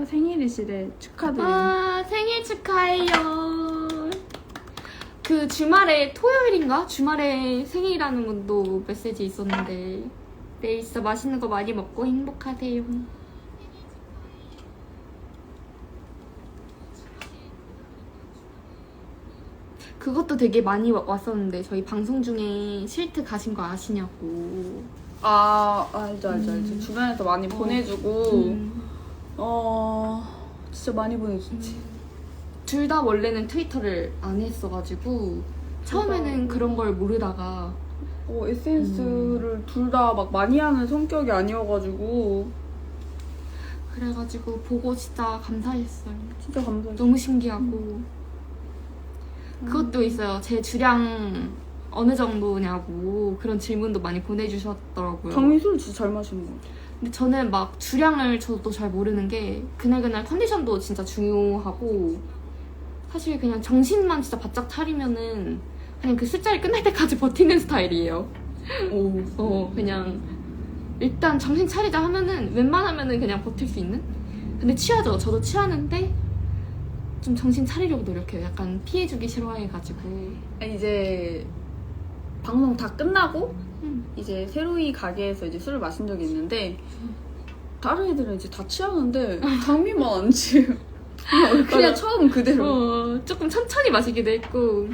생일이시래. 축하드려요. 생일 축하해요. 그 주말에 토요일인가? 주말에 생일이라는 것도 메시지 있었는데 내일 진짜 맛있는 거 많이 먹고 행복하세요. 그것도 되게 많이 왔었는데 저희 방송 중에 실트 가신 거 아시냐고. 알죠. 주변에서 많이 보내주고, 진짜 많이 보내주지. 둘 다 원래는 트위터를 안 했어가지고 처음에는 그런 걸 모르다가 SNS를 둘 다 막 많이 하는 성격이 아니어가지고 그래가지고 보고 진짜 감사했어요. 진짜 감사해요. 너무 신기하고 그것도 있어요. 제 주량 어느 정도냐고 그런 질문도 많이 보내주셨더라고요. 정민 술 진짜 잘 마시는 거 같아요. 근데 저는 막 주량을 저도 잘 모르는 게 그날그날 컨디션도 진짜 중요하고 사실 그냥 정신만 진짜 바짝 차리면은 그냥 그 술자리 끝날 때까지 버티는 스타일이에요. 그냥 일단 정신 차리자 하면은 웬만하면은 그냥 버틸 수 있는? 근데 취하죠. 저도 취하는데 좀 정신 차리려고 노력해요. 약간 피해주기 싫어해가지고. 이제 방송 다 끝나고 이제 세로이 가게에서 이제 술을 마신 적이 있는데 다른 애들은 이제 다 취하는데 장미만 안 취해요. 그냥 처음 그대로. 조금 천천히 마시기도 했고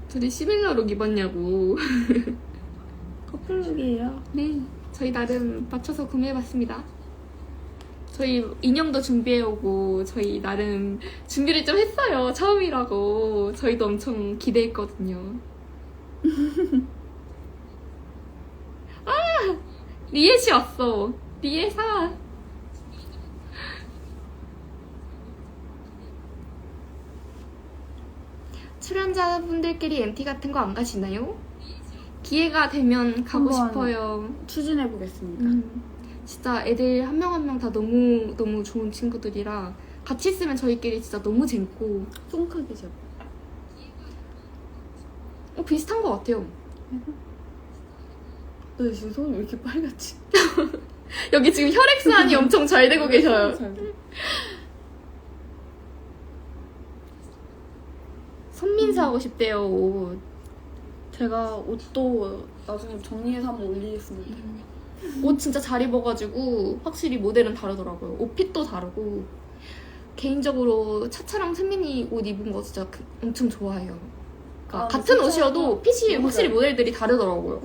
둘이 시밀러룩 입었냐고. 커플룩이에요. 네, 저희 나름 맞춰서 구매해봤습니다. 저희 인형도 준비해오고 저희 나름 준비를 좀 했어요. 처음이라고 저희도 엄청 기대했거든요. 리엣이 왔어. 리엣아. 출연자분들끼리 MT 같은 거 안 가시나요? 기회가 되면 가고 한번 싶어요. 추진해보겠습니다. 진짜 애들 한 명 한 명 다 너무 좋은 친구들이라 같이 있으면 저희끼리 진짜 너무 재밌고. 쫑크게 잡. 비슷한 것 같아요. 너 지금 손이 왜 이렇게 빨갛지? 여기 지금 혈액순환이 엄청 잘 되고 계셔요. 손민수 하고 싶대요, 옷. 제가 옷도 나중에 정리해서 한번 올리겠습니다. 옷 진짜 잘 입어가지고 확실히 모델은 다르더라고요. 옷 핏도 다르고. 개인적으로 차차랑 세민이 옷 입은 거 진짜 엄청 좋아해요. 그러니까 같은 옷이어도 핏이 확실히 모델들이 다르더라고요.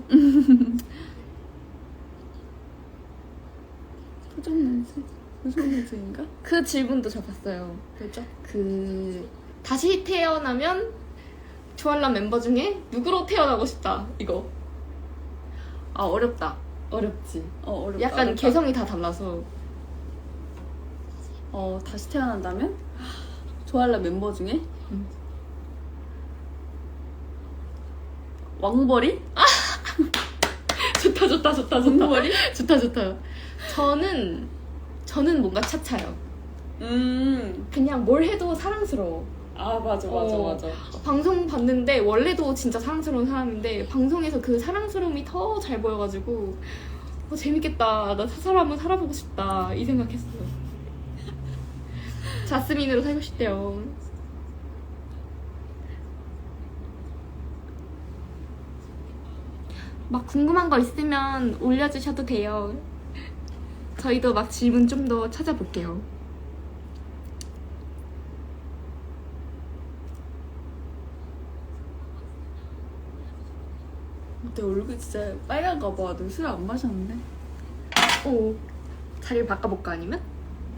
표정 냄새? 무슨 냄새인가? 그 질문도 저 봤어요. 그죠? 다시 태어나면 주한람 멤버 중에 누구로 태어나고 싶다. 이거. 어렵다. 어렵지. 어렵다. 약간 어렵다. 개성이 다 달라서. 다시 태어난다면 좋아할 멤버 중에 왕버리? 좋다 좋다 좋다 좋다. 왕버리? 좋다 좋다. 저는 뭔가 차차요. 그냥 뭘 해도 사랑스러워. 아 맞아 맞아. 방송 봤는데 원래도 진짜 사랑스러운 사람인데 방송에서 그 사랑스러움이 더 잘 보여가지고 재밌겠다. 나 사살 한번 살아보고 싶다 이 생각했어요. 자스민으로 살고 싶대요. 막 궁금한 거 있으면 올려주셔도 돼요. 저희도 막 질문 좀 더 찾아볼게요. 내 얼굴 진짜 빨간가 봐. 너 술 안 마셨는데? 오, 자리를 바꿔볼까 아니면?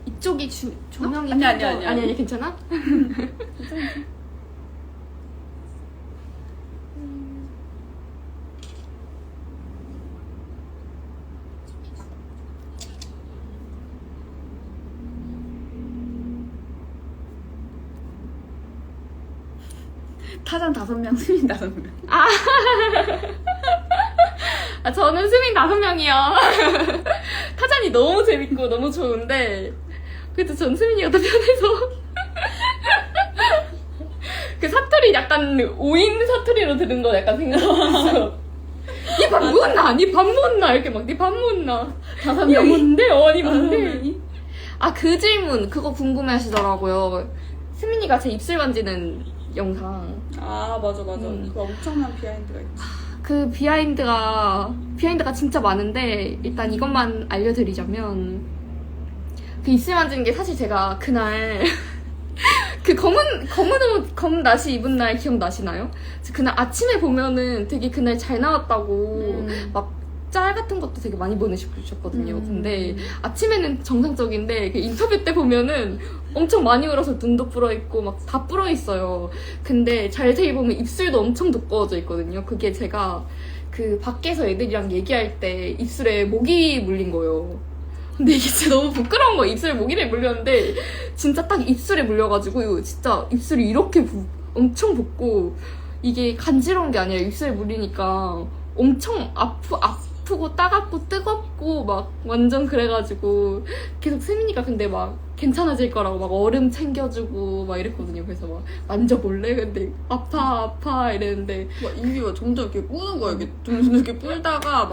이쪽이 조명이 아니, 괜찮아? 타잔 5명, 수민 5명. 저는 수민 5명이요. 타잔이 너무 재밌고 너무 좋은데 그래도 전 수민이가 더 편해서 그 사투리 약간 오인 사투리로 들은 거 약간 생각났어. 니 밥 먹었나? 니 밥 먹었나? 이렇게 막 니 밥 먹었나? 5명이? 뭔데? 니 뭔데? 그 질문 그거 궁금해 하시더라고요. 수민이가 제 입술 만지는 영상. 아 맞아. 그 엄청난 비하인드가 있지. 그 비하인드가 진짜 많은데 일단 이것만 알려드리자면 그 입술 만지는 게 사실 제가 그날 그 검은 나시 입은 날 기억나시나요? 그날 아침에 보면은 되게 그날 잘 나왔다고 막 짤 같은 것도 되게 많이 보내주셨거든요. 근데 아침에는 정상적인데 그 인터뷰 때 보면은 엄청 많이 울어서 눈도 불어있고 막 다 불어있어요. 근데 자세히 보면 입술도 엄청 두꺼워져 있거든요. 그게 제가 그 밖에서 애들이랑 얘기할 때 입술에 모기 물린 거예요. 근데 이게 진짜 너무 부끄러운 거예요. 입술에 모기를 물렸는데 진짜 딱 입술에 물려가지고 진짜 입술이 이렇게 엄청 붓고 이게 간지러운 게 아니라 입술에 물리니까 엄청 아프고 따갑고 뜨겁고 막 완전 그래가지고 계속 수민이가 근데 막 괜찮아질 거라고 막 얼음 챙겨주고 막 이랬거든요. 그래서 막 만져볼래? 근데 아파 이랬는데 막 입이 막 점점 이렇게 뿌는 거야. 이렇게 점점 이렇게 뿌다가 막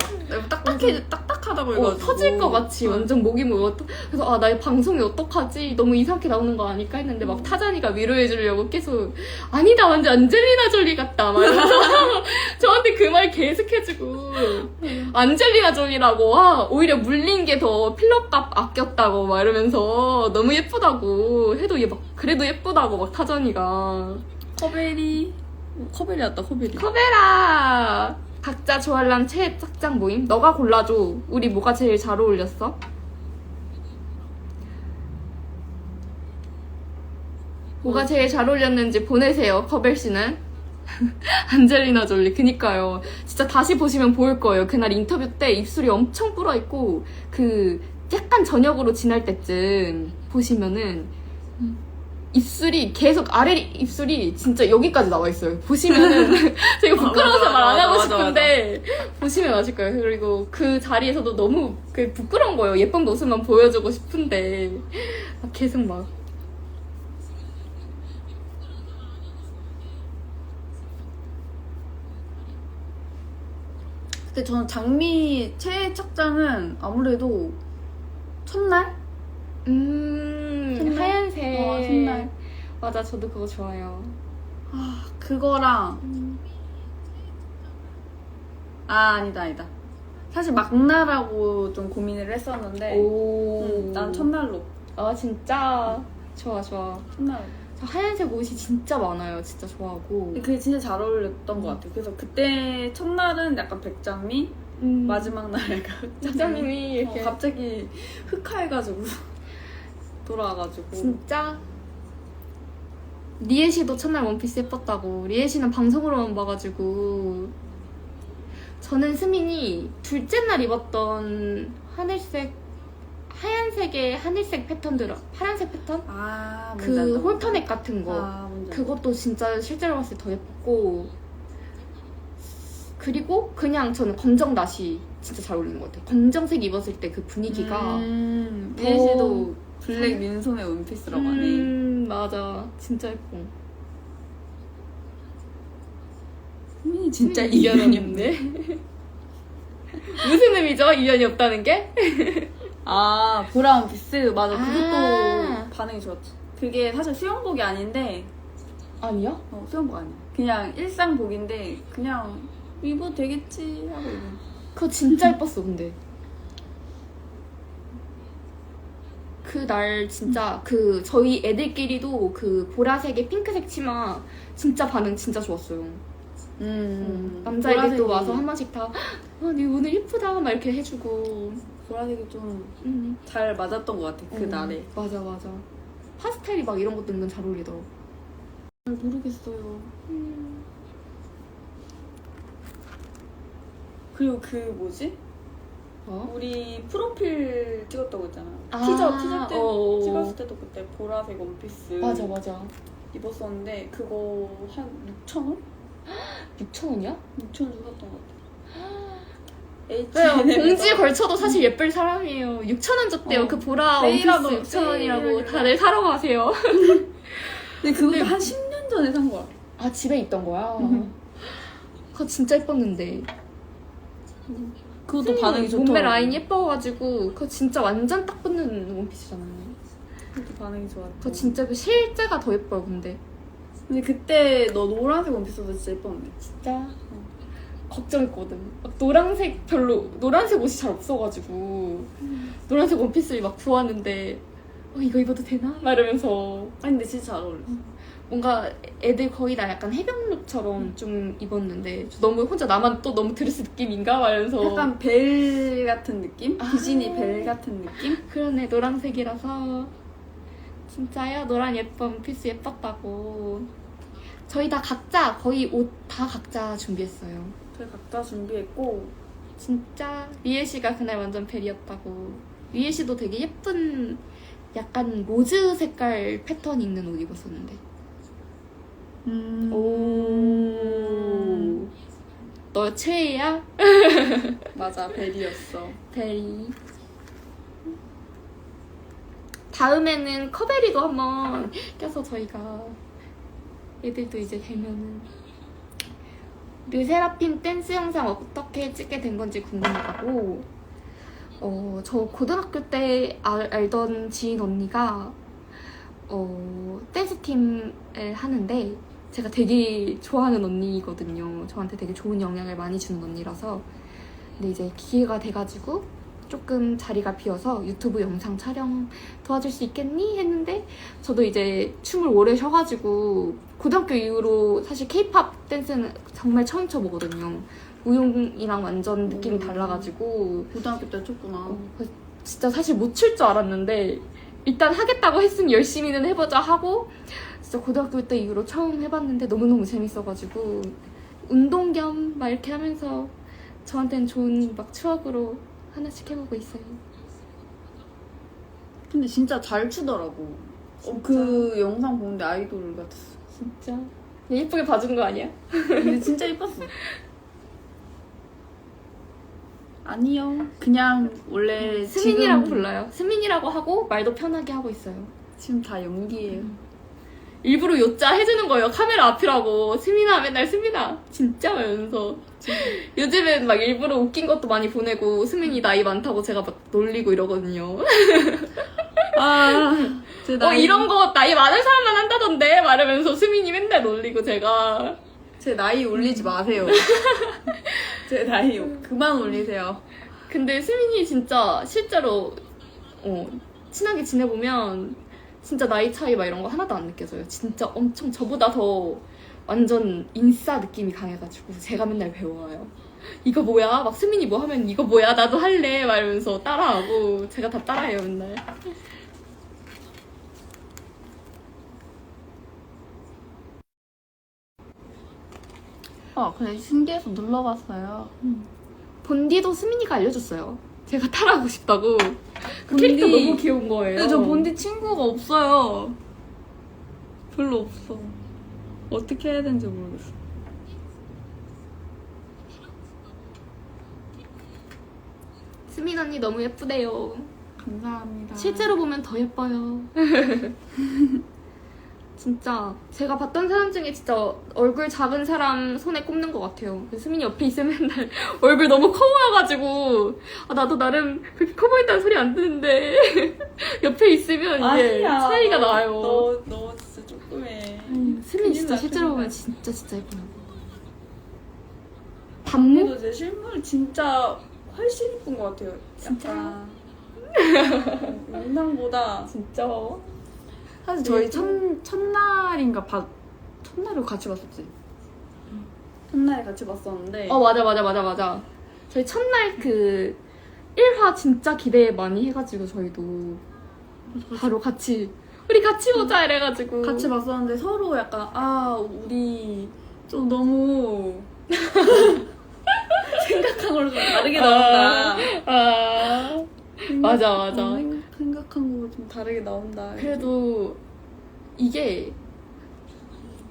딱딱하다고 해가지고 터질 것 같이 완전 목이 뭐 그래서 나 방송이 어떡하지? 너무 이상하게 나오는 거 아닐까 했는데 막 타잔이가 위로해주려고 계속 아니다 완전 안젤리나 졸리 같다 막 이러면서 저한테 그 말 계속 해주고 안젤리나 졸리라고 오히려 물린 게 더 필러값 아꼈다고 막 이러면서 너무 예쁘다고 해도 얘 막 그래도 예쁘다고 막 타잔이가 커벨이 왔다. 커베라 각자 좋아하는 최애 짝짱 모임? 너가 골라줘. 우리 뭐가 제일 잘 어울렸어? 뭐가 제일 잘 어울렸는지 보내세요. 커벨 씨는. 안젤리나 졸리. 그니까요. 진짜 다시 보시면 보일 거예요. 그날 인터뷰 때 입술이 엄청 불어있고 그 약간 저녁으로 지날 때쯤 보시면은 입술이 계속 아래 입술이 진짜 여기까지 나와 있어요. 보시면은 제가 부끄러워서 말 안 하고 싶은데 보시면 아실 거예요. 그리고 그 자리에서도 너무 부끄러운 거예요. 예쁜 모습만 보여주고 싶은데 막 계속 막 근데 저는 장미 최애 착장은 아무래도 첫날? 하얀색. 첫날. 맞아, 저도 그거 좋아요. 그거랑 아니다. 사실 막나라고 좀 고민을 했었는데 난 첫날로. 진짜 좋아. 첫날. 저 하얀색 옷이 진짜 많아요. 진짜 좋아하고. 그게 진짜 잘 어울렸던 것 같아요. 그래서 그때 첫날은 약간 백장미, 마지막 날 약간 작자님이 이렇게 갑자기 흑화해가지고 돌아와가지고. 진짜 리에 씨도 첫날 원피스 예뻤다고. 리에 씨는 방송으로만 봐가지고. 저는 스민이 둘째 날 입었던 하늘색 하얀색에 하늘색 패턴 파란색 패턴? 아, 그 홀터넥 같은 거. 아, 뭔지 그것도 진짜 실제로 봤을 때 더 예뻤고. 그리고 그냥 저는 검정 나시 진짜 잘 어울리는 것 같아요. 검정색 입었을 때 그 분위기가 더- 예시도 블랙 민소매 원피스라고 하네. 맞아. 진짜 예뻐. 진짜 이견이 없네. 무슨 의미죠? 이견이 없다는 게? 아, 브라운 피스. 맞아. 그것도 아. 반응이 좋았지. 그게 사실 수영복이 아닌데, 아니야? 수영복 아니야. 그냥 일상복인데, 그냥 입어도 되겠지 하고 입은. 그거 진짜 예뻤어, 근데. 그날 진짜 저희 애들끼리도 그 보라색에 핑크색 치마 진짜 반응 진짜 좋았어요. 남자애들도 보라색이- 와서 한 번씩 다 네 오늘 예쁘다 막 이렇게 해주고. 보라색이 좀 잘 맞았던 것 같아. 그 날에. 맞아. 파스텔이 막 이런 것도 은근 잘 어울리더라고. 잘 모르겠어요. 그리고 그 뭐지? 어? 우리 프로필 찍었다고 했잖아. 아, 티저 때 어어. 찍었을 때도 그때 보라색 원피스 맞아. 입었었는데 그거 한 6,000원? 6,000원이야? 6,000원 주고 샀던 것 같아. 네, 공지 걸쳐도 사실 예쁠 사람이에요. 6,000원 줬대요. 그 보라 원피스 세일하고 6,000원이라고 세일하고. 다들 사러 가세요. 근데 그것도 한 10년 전에 산 거야. 아, 집에 있던 거야? 그거 진짜 예뻤는데. 그것도 반응이 좋더라고. 몸매 라인 예뻐가지고 그거 진짜 완전 딱 붙는 원피스잖아요. 그것도 반응이 좋았고. 그거 진짜 그 실제가 더 예뻐요, 근데. 근데 그때 너 노란색 원피스도 진짜 예뻤는데. 진짜 걱정했거든. 막 노란색 옷이 잘 없어가지고 노란색 원피스를 막 구하는데 이거 입어도 되나? 막 이러면서 아니 근데 진짜 잘 어울려. 뭔가 애들 거의 다 약간 해병룩처럼 좀 입었는데 너무 혼자 나만 또 너무 드레스 느낌인가? 막 이러면서 약간 벨 같은 느낌? 아. 디즈니 벨 같은 느낌? 그러네, 노란색이라서. 진짜요? 노란 예쁜 원피스 예뻤다고. 저희 다 각자 거의 옷 다 각자 준비했어요. 저희 각자 준비했고 진짜 리에 씨가 그날 완전 벨이었다고. 리에 씨도 되게 예쁜 약간 로즈 색깔 패턴 있는 옷 입었었는데. 오. 너 최애야? 맞아 벨이었어. 벨이. 다음에는 커베리도 한번 껴서 저희가 애들도 이제 되면은 르세라핌 댄스 영상 어떻게 찍게 된 건지 궁금하고 저 고등학교 때 알던 지인 언니가 댄스팀을 하는데 제가 되게 좋아하는 언니거든요. 저한테 되게 좋은 영향을 많이 주는 언니라서. 근데 이제 기회가 돼가지고 조금 자리가 비어서 유튜브 영상 촬영 도와줄 수 있겠니? 했는데 저도 이제 춤을 오래 쉬어가지고 고등학교 이후로 사실 케이팝 댄스는 정말 처음 춰보거든요. 우용이랑 완전 느낌이 달라가지고 고등학교 때 췄구나. 진짜 사실 못 출 줄 알았는데 일단 하겠다고 했으니 열심히는 해보자 하고 진짜 고등학교 때 이후로 처음 해봤는데 너무너무 재밌어가지고 운동 겸 막 이렇게 하면서 저한테는 좋은 막 추억으로 하나씩 해보고 있어요. 근데 진짜 잘 추더라고. 그 영상 보는데 아이돌 같았어. 진짜 예쁘게 봐준 거 아니야? 근데 진짜 예뻤어. 아니요. 그냥 원래 스민이라고 지금, 불러요. 스민이라고 하고 말도 편하게 하고 있어요. 지금 다 연기예요. 일부러 요자 해주는 거예요. 카메라 앞이라고. 스민아 맨날 스민아 진짜 이러면서 요즘엔 막 일부러 웃긴 것도 많이 보내고 스민이 나이 많다고 제가 막 놀리고 이러거든요. 제 나이, 이런 거 나이 많은 사람만 한다던데 말하면서 스민이 맨날 놀리고 제가 제 나이 올리지 마세요. 제 나이 그만 올리세요. 근데 스민이 진짜 실제로 친하게 지내보면 진짜 나이 차이 막 이런 거 하나도 안 느껴져요. 진짜 엄청 저보다 더 완전 인싸 느낌이 강해가지고 제가 맨날 배워요. 이거 뭐야? 막 스민이 뭐 하면 이거 뭐야? 나도 할래? 막 이러면서 따라하고 제가 다 따라해요 맨날. 그냥 신기해서 눌러봤어요. 본디도 스민이가 알려줬어요. 제가 따라하고 싶다고. 그 캐릭터 너무 귀여운 거예요. 근데 저 본디 친구가 없어요. 별로 없어. 어떻게 해야 되는지 모르겠어. 수민 언니 너무 예쁘대요. 감사합니다. 실제로 보면 더 예뻐요. 진짜 제가 봤던 사람 중에 진짜 얼굴 작은 사람 손에 꼽는 것 같아요. 수민이 옆에 있으면 맨날 얼굴 너무 커 보여가지고 아, 나도 나름 그렇게 커 보인다는 소리 안 듣는데 옆에 있으면 이게 아니야. 차이가 나요. 너 진짜 조금해. 수민 진짜 큰일 나, 실제로 큰일 보면 나. 진짜 예뻐요. 반모? 언니도 제 실물 진짜 훨씬 이쁜 것 같아요. 진짜요? 영상보다. 진짜. 사실 저희 첫날인가 첫날을 같이 봤었지. 첫날에 같이 봤었는데. 맞아. 저희 첫날 그 1화 진짜 기대 많이 해가지고 저희도 바로 우리 같이 보자 이래가지고 같이 봤었는데 서로 약간 우리 좀 너무 생각한 걸로 좀 다르게 나온다. 맞아. 생각한 거가 좀 다르게 나온다. 그래도 이게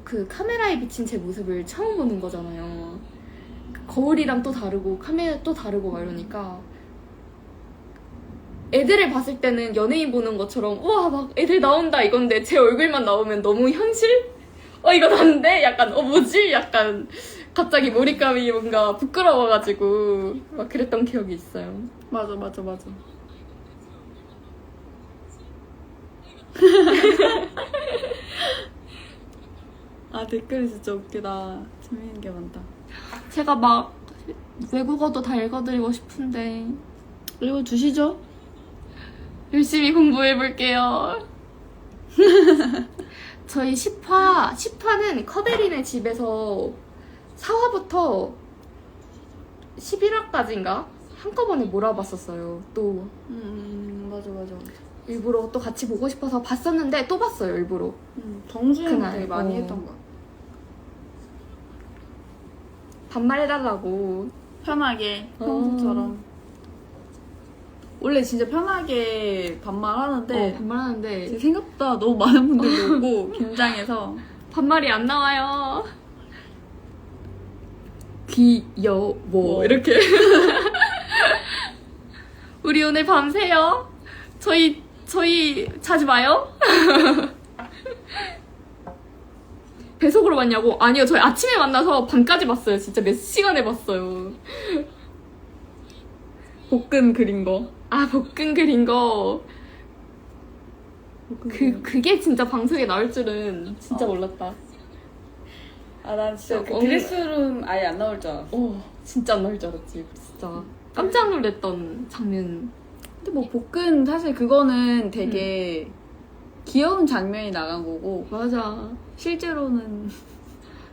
그 카메라에 비친 제 모습을 처음 보는 거잖아요. 거울이랑 또 다르고 카메라 또 다르고 막 이러니까 애들을 봤을 때는 연예인 보는 것처럼 우와 막 애들 나온다 이건데 제 얼굴만 나오면 너무 현실? 이거 난데? 약간 뭐지? 약간 갑자기 몰입감이 뭔가 부끄러워가지고 막 그랬던 기억이 있어요. 맞아. 댓글이 진짜 웃기다. 재밌는 게 많다. 제가 막 외국어도 다 읽어드리고 싶은데 읽어주시죠? 열심히 공부해볼게요. 저희 10화는 커베린의 집에서 4화부터 11화까지인가? 한꺼번에 몰아봤었어요. 또 맞아. 일부러 또 같이 보고 싶어서 봤었는데 또 봤어요, 일부러. 정주행 그날, 되게 많이 어. 했던 거야. 반말해달라고. 편하게 평소처럼. 원래 진짜 편하게 반말하는데 반말하는데 생각보다 너무 많은 분들이 오고 긴장해서 반말이 안 나와요. 귀여워 이렇게. 우리 오늘 밤새요. 저희 자지 마요. 배속으로 봤냐고? 아니요, 저희 아침에 만나서 밤까지 봤어요. 진짜 몇 시간에 봤어요. 볶음 그린 거. 볶음 그린 거. 그게 진짜 방송에 나올 줄은 진짜 몰랐다. 난 진짜 그 드레스룸 아예 안 나올 줄 알았어. 진짜 안 나올 줄 알았지. 진짜 깜짝 놀랐던 장면. 근데 뭐 볶음 사실 그거는 되게 귀여운 장면이 나간 거고 맞아. 실제로는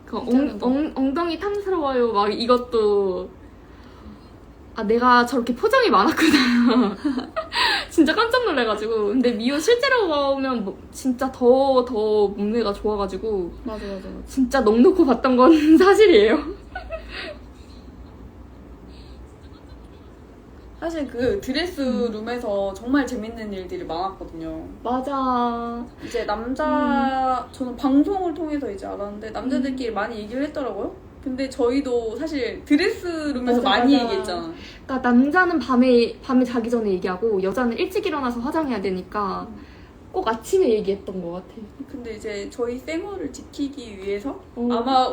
그 엉덩이 탐스러워요. 막 이것도 내가 저렇게 포장이 많았구나. 진짜 깜짝 놀래가지고. 근데 미호 실제로 보면 진짜 더 몸매가 좋아가지고 맞아. 진짜 넉넉히 봤던 건 사실이에요. 사실 그 드레스룸에서 정말 재밌는 일들이 많았거든요. 맞아. 이제 저는 방송을 통해서 이제 알았는데 남자들끼리 많이 얘기를 했더라고요. 근데 저희도 사실 드레스룸에서 많이 얘기했잖아. 그러니까 남자는 밤에 자기 전에 얘기하고 여자는 일찍 일어나서 화장해야 되니까 꼭 아침에 얘기했던 것 같아. 근데 이제 저희 생얼을 지키기 위해서 어. 아마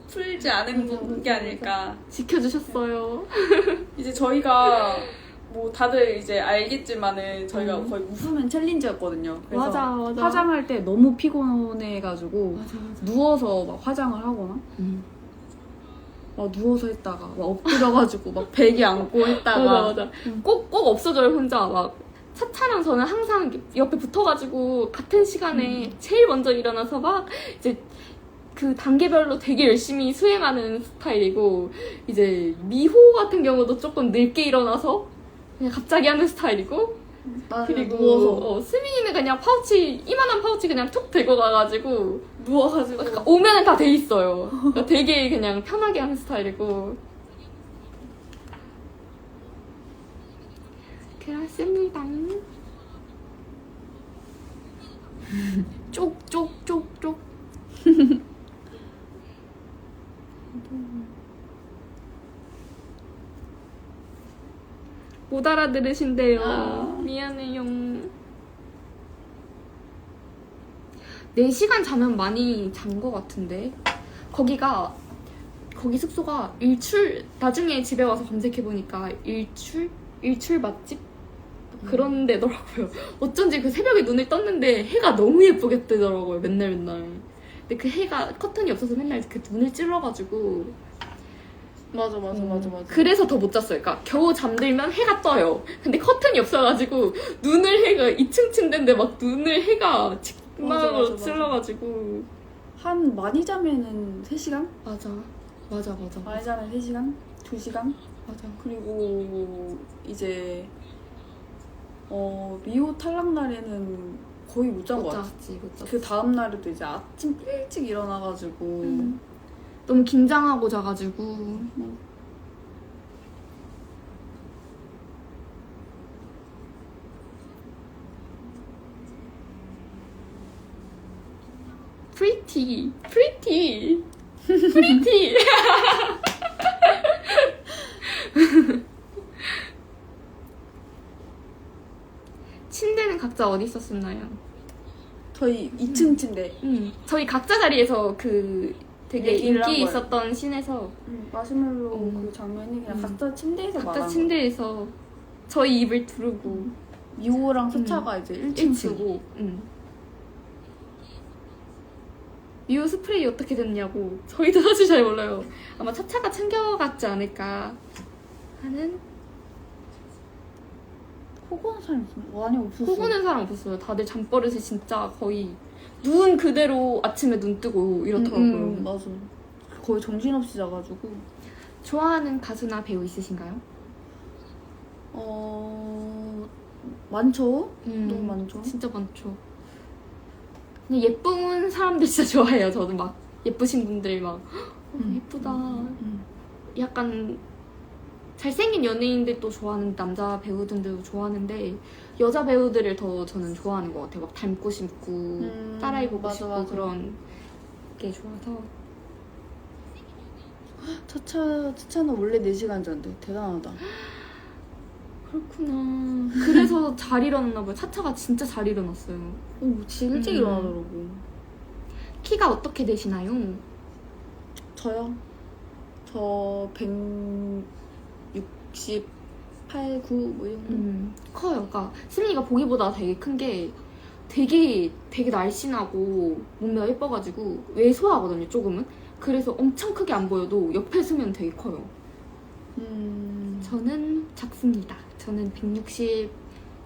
풀지 않은 게 아닐까. 지켜주셨어요. 이제 저희가 뭐 다들 이제 알겠지만은 저희가 거의 웃으면 챌린지였거든요. 그래서 맞아. 화장할 때 너무 피곤해가지고 맞아. 누워서 막 화장을 하거나 막 누워서 했다가 막 엎드려가지고 막 베개 안고 했다가 맞아. 꼭 없어져요, 혼자. 막 차차랑 저는 항상 옆에 붙어가지고 같은 시간에 제일 먼저 일어나서 막 이제 그 단계별로 되게 열심히 수행하는 스타일이고, 이제 미호 같은 경우도 조금 늦게 일어나서 그냥 갑자기 하는 스타일이고, 그리고 누워서 수민이는 그냥 이만한 파우치 그냥 툭 들고 가가지고 누워가지고 그러니까 오면은 다 돼 있어요. 그러니까 되게 그냥 편하게 하는 스타일이고. 그렇습니다. 쪽쪽쪽쪽. 못 알아들으신대요. 미안해요. 4시간 자면 많이 잔 것 같은데. 거기 숙소가 나중에 집에 와서 검색해보니까 일출 맛집? 그런 데더라고요. 어쩐지 그 새벽에 눈을 떴는데 해가 너무 예쁘게 뜨더라고요. 맨날. 근데 그 해가 커튼이 없어서 맨날 그 눈을 찔러가지고. 맞아. 그래서 더 못 잤어요. 그러니까 겨우 잠들면 해가 떠요. 근데 커튼이 없어가지고 해가 2층 침대인데 막 눈을 해가 직망으로 찔러가지고. 한 많이 자면은 3시간? 맞아. 많이 자면 3시간? 2시간? 맞아. 그리고 이제 미호 탈락 날에는 거의 못 잔 것 같아. 못 잤지. 그 다음 날에도 이제 아침 일찍 일어나가지고 너무 긴장하고 자가지고. 프리티. 침대는 각자 어디 있었나요? 저희 2층 침대. 저희 각자 자리에서 그 되게 얘기를 한 인기 거예요. 있었던 씬에서 마시멜로 그 장면이 그냥 각자 침대에서 각자 말한 침대에서 저희 입을 두르고 미호랑 수차가 이제 1층 쓰고 미호 스프레이 어떻게 됐냐고. 저희도 사실 잘 몰라요. 아마 차차가 챙겨갔지 않을까 하는. 호구한 사람 있었나? 아니 없었어. 호구는 사람 없었어요. 다들 잠버릇이 진짜 거의 눈 그대로 아침에 눈 뜨고 이렇더라고요. 맞아. 거의 정신없이 자가지고. 좋아하는 가수나 배우 있으신가요? 많죠. 너무 많죠. 진짜 많죠. 그냥 예쁜 사람들 진짜 좋아해요. 저도 막 예쁘신 분들 막 예쁘다. 약간 잘생긴 연예인들도 좋아하는 남자 배우들도 좋아하는데 여자 배우들을 더 저는 좋아하는 것 같아요. 막 닮고 싶고 따라해보고 싶고 맞아. 그런 게 좋아서. 차차는 원래 4시간 잔대. 대단하다. 그렇구나. 그래서 잘 일어났나 봐요. 차차가 진짜 잘 일어났어요. 진짜 일찍 일어나더라고. 키가 어떻게 되시나요? 저요? 저 168, 9 뭐 이 정도? 커요. 그러니까 수민이가 보기보다 되게 큰 게 되게 날씬하고 몸매가 예뻐가지고 왜소하거든요. 조금은. 그래서 엄청 크게 안 보여도 옆에 서면 되게 커요. 저는 작습니다. 저는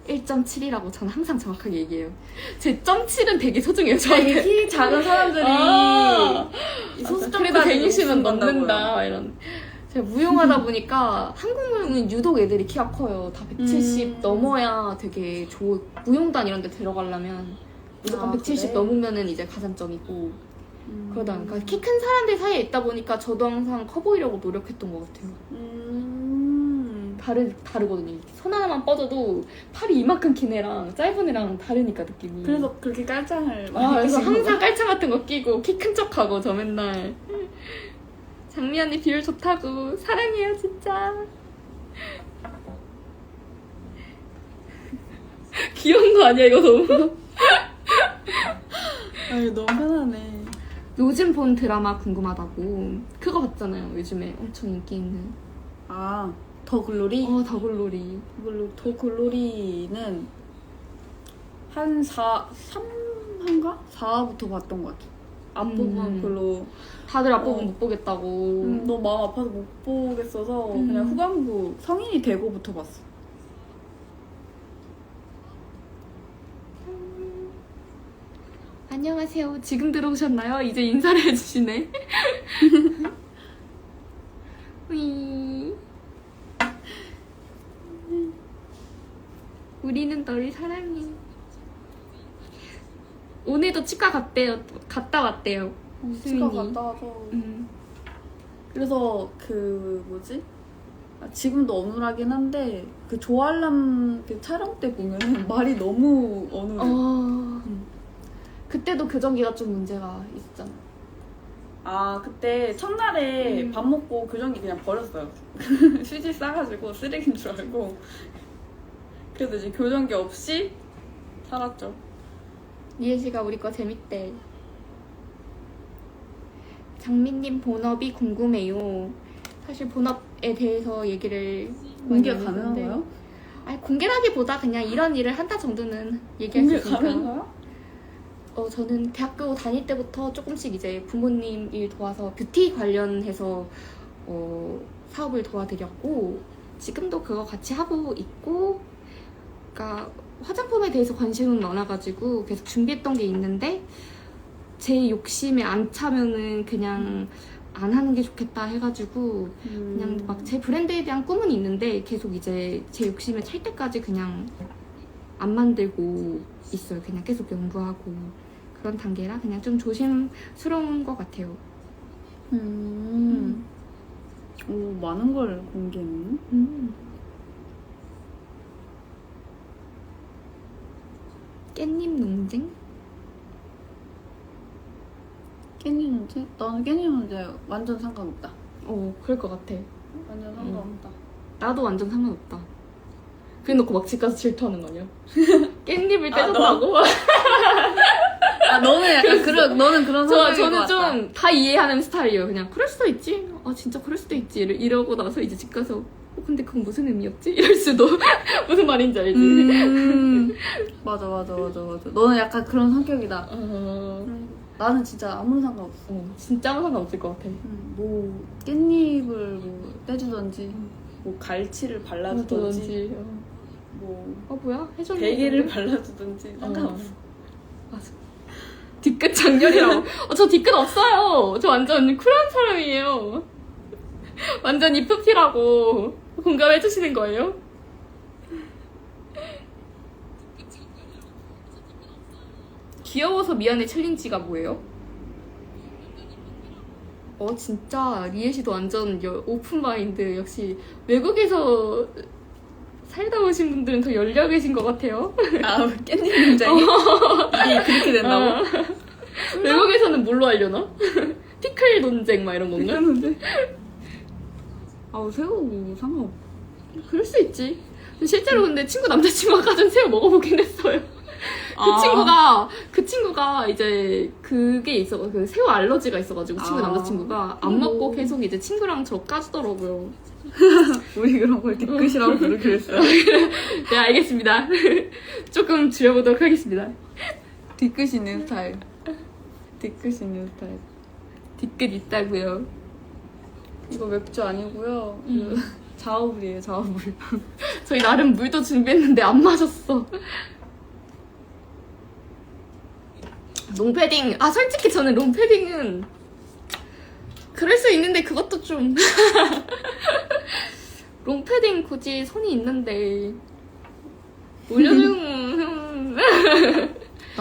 161.7이라고 저는 항상 정확하게 얘기해요. 제 0.7은 되게 소중해요. 저한테. 키 작은 사람들이 그래도 160은 넘는다 이런. 제가 무용하다 보니까 한국 무용은 유독 애들이 키가 커요. 다 170 넘어야 되게 무용단 이런 데 들어가려면 무조건 170 그래? 넘으면은 이제 가산점이고 그러다 보니까 키 큰 사람들 사이에 있다 보니까 저도 항상 커 보이려고 노력했던 것 같아요. 다르거든요. 손 하나만 뻗어도 팔이 이만큼 긴 애랑 짧은 애랑 다르니까 느낌이. 그래서 그렇게 깔짱을 많이 그래서 끼시는 항상 깔창 같은 거 끼고 키 큰 척하고 저 맨날 장미 언니 비율 좋다고 사랑해요 진짜. 귀여운 거 아니야 이거 너무. 아니 너무 편하네. 요즘 본 드라마 궁금하다고. 그거 봤잖아요. 요즘에 엄청 인기 있는. 더 글로리? 더글로리. 더 글로리는 한 3화인가? 4화부터 봤던 것 같아. 앞부분 별로 다들 앞부분 못 보겠다고. 너무 마음 아파서 못 보겠어서 그냥 후반부 성인이 되고부터 봤어. 안녕하세요. 지금 들어오셨나요? 이제 인사를 해주시네. 위. 우리는 널 사랑해. 오늘도 치과 갔다 왔대요. 치과 갔다 와서 그래서 그 뭐지? 지금도 어눌하긴 한데 그 조알람 그 촬영 때 보면은 말이 너무 어눌해. 그때도 교정기가 좀 문제가 있었잖아. 아 그때 첫날에 음. 밥 먹고 교정기 그냥 버렸어요. 휴지 싸가지고 쓰레기인 줄 알고. 그래서 이제 교정기 없이 살았죠. 리에씨가 우리 거 재밌대. 장미님 본업이 궁금해요. 사실 본업에 대해서 얘기를 공개 많이 했는데. 가능한가요? 아니 공개라기보다 그냥 이런 일을 한다 정도는 얘기할 수 공개 있으니까. 가능한가요? 저는 대학교 다닐 때부터 조금씩 이제 부모님 일 도와서 뷰티 관련해서 사업을 도와드렸고 지금도 그거 같이 하고 있고, 그러니까 화장품에 대해서 관심은 많아가지고 계속 준비했던 게 있는데 제 욕심에 안 차면은 그냥 안 하는 게 좋겠다 해가지고 그냥 막 제 브랜드에 대한 꿈은 있는데 계속 이제 제 욕심에 찰 때까지 그냥 안 만들고 있어요. 그냥 계속 연구하고 그런 단계라 그냥 좀 조심스러운 것 같아요. 오 많은 걸 공개했네. 깻잎 논쟁? 깻잎 문제? 나는 깻잎 문제 완전 상관없다. 그럴 것 같아. 완전 상관없다. 나도 완전 상관없다. 그래놓고 막 집 가서 질투하는 거 아니야? 깻잎을 아, 떼줬다고? 아 너는 약간 너는 그런 성격인 저는 것 같다. 좀 다 이해하는 스타일이에요. 그냥 그럴 수도 있지. 진짜 그럴 수도 있지. 이러고 나서 이제 집 가서 근데 그건 무슨 의미였지? 이럴 수도. 무슨 말인지 알지? 맞아. 너는 약간 그런 성격이다. 나는 진짜 아무런 상관없어. 진짜 아무 상관없을 것 같아. 뭐 깻잎을 뭐 떼주던지, 뭐 갈치를 발라주던지, 뭐 뭐야? 해줬네. 베개를 발라주던지 상관없어. 맞아. 뒤끝 장렬이라고. 저 뒤끝 없어요. 저 완전 쿨한 사람이에요. 완전 이프피라고 공감해주시는 거예요? 귀여워서 미안해 챌린지가 뭐예요? 진짜 리에시도 완전 오픈 마인드. 역시 외국에서 살다 오신 분들은 더 열려 계신 것 같아요. 아 깻잎 문장이 이게 그렇게 된다고? 외국에서는 뭘로 하려나? 피클 논쟁 막 이런 건가? 새우 상관없어. 그럴 수 있지. 실제로 근데 남자친구가 가진 새우 먹어보긴 했어요. 그 친구가 이제 그게 있어, 그 새우 알러지가 있어가지고 남자친구가 안 먹고 계속 이제 친구랑 저 까주더라고요. 우리 그런 걸 뒤끝이라고 부르기로 했어요. 네, 알겠습니다. 조금 줄여보도록 하겠습니다. 뒤끝 있는 스타일. 뒤끝 있는 스타일. 뒤끝 있다고요. 이거 맥주 아니고요. 자어불이에요, 자어불. 저희 나름 물도 준비했는데 안 마셨어. 롱패딩. 솔직히 저는 롱패딩은 그럴 수 있는데 그것도 좀 롱패딩 굳이 손이 있는데 올려주면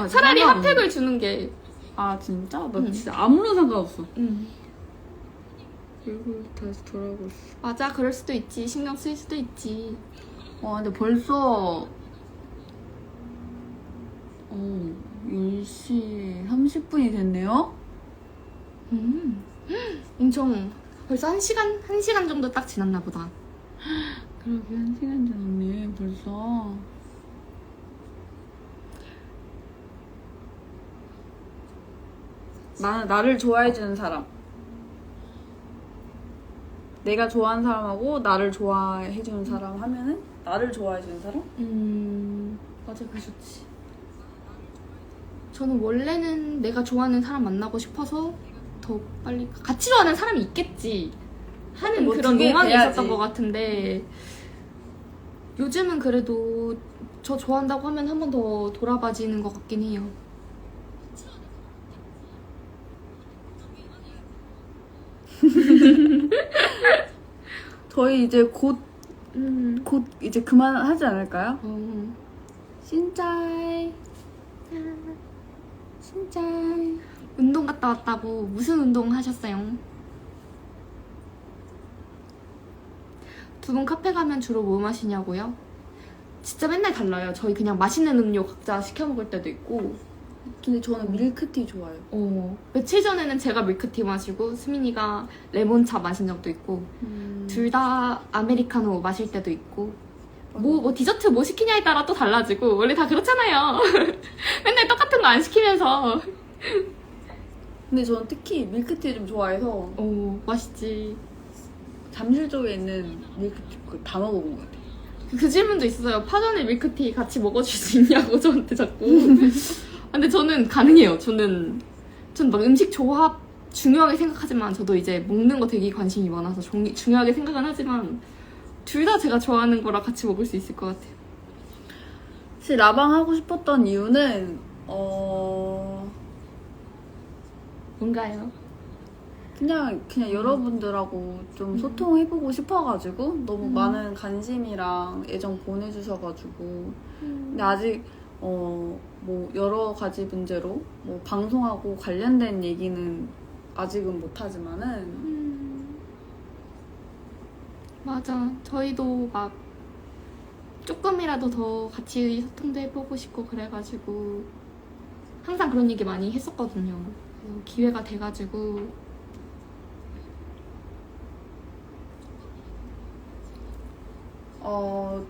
차라리 핫팩을 주는 게. 진짜? 나 진짜 아무런 상관없어. 얼굴 다시 돌아오고 있어. 맞아, 그럴 수도 있지. 신경 쓸 수도 있지. 근데 벌써 10시 30분이 됐네요? 엄청 벌써 1시간 정도 딱 지났나 보다. 그러게 1시간 지났네 벌써. 나를 좋아해주는 사람, 내가 좋아하는 사람하고 나를 좋아해주는 사람 하면은 나를 좋아해주는 사람? 맞아, 그게 좋지. 저는 원래는 내가 좋아하는 사람 만나고 싶어서 더 빨리 같이 좋아하는 사람이 있겠지 하는 뭐 그런 그게 로망이 돼야지. 있었던 것 같은데 요즘은 그래도 저 좋아한다고 하면 한 번 더 돌아봐지는 것 같긴 해요. 저희 이제 곧 이제 그만하지 않을까요? 진짜이. 운동 갔다 왔다고. 무슨 운동 하셨어요? 두 분 카페 가면 주로 뭐 마시냐고요? 진짜 맨날 달라요. 저희 그냥 맛있는 음료 각자 시켜 먹을 때도 있고. 근데 저는 밀크티 좋아해요. 며칠 전에는 제가 밀크티 마시고 수민이가 레몬차 마신 적도 있고 둘 다 아메리카노 마실 때도 있고 뭐 디저트 뭐 시키냐에 따라 또 달라지고 원래 다 그렇잖아요. 맨날 똑같은 거 안 시키면서. 근데 저는 특히 밀크티 좀 좋아해서 맛있지. 잠실 쪽에 있는 밀크티 다 먹어본 것 같아요. 그 질문도 있어요. 파전에 밀크티 같이 먹어줄 수 있냐고 저한테 자꾸. 근데 저는 가능해요. 전 막 음식 조합 중요하게 생각하지만 저도 이제 먹는 거 되게 관심이 많아서 중요하게 생각은 하지만 둘 다 제가 좋아하는 거라 같이 먹을 수 있을 것 같아요. 사실 라방 하고 싶었던 이유는 뭔가요? 그냥 여러분들하고 좀 소통해보고 싶어가지고 너무 많은 관심이랑 애정 보내주셔가지고 근데 아직 뭐 여러 가지 문제로 뭐 방송하고 관련된 얘기는 아직은 못하지만은 맞아. 저희도 막 조금이라도 더 같이 소통도 해보고 싶고 그래가지고 항상 그런 얘기 많이 했었거든요. 그래서 기회가 돼가지고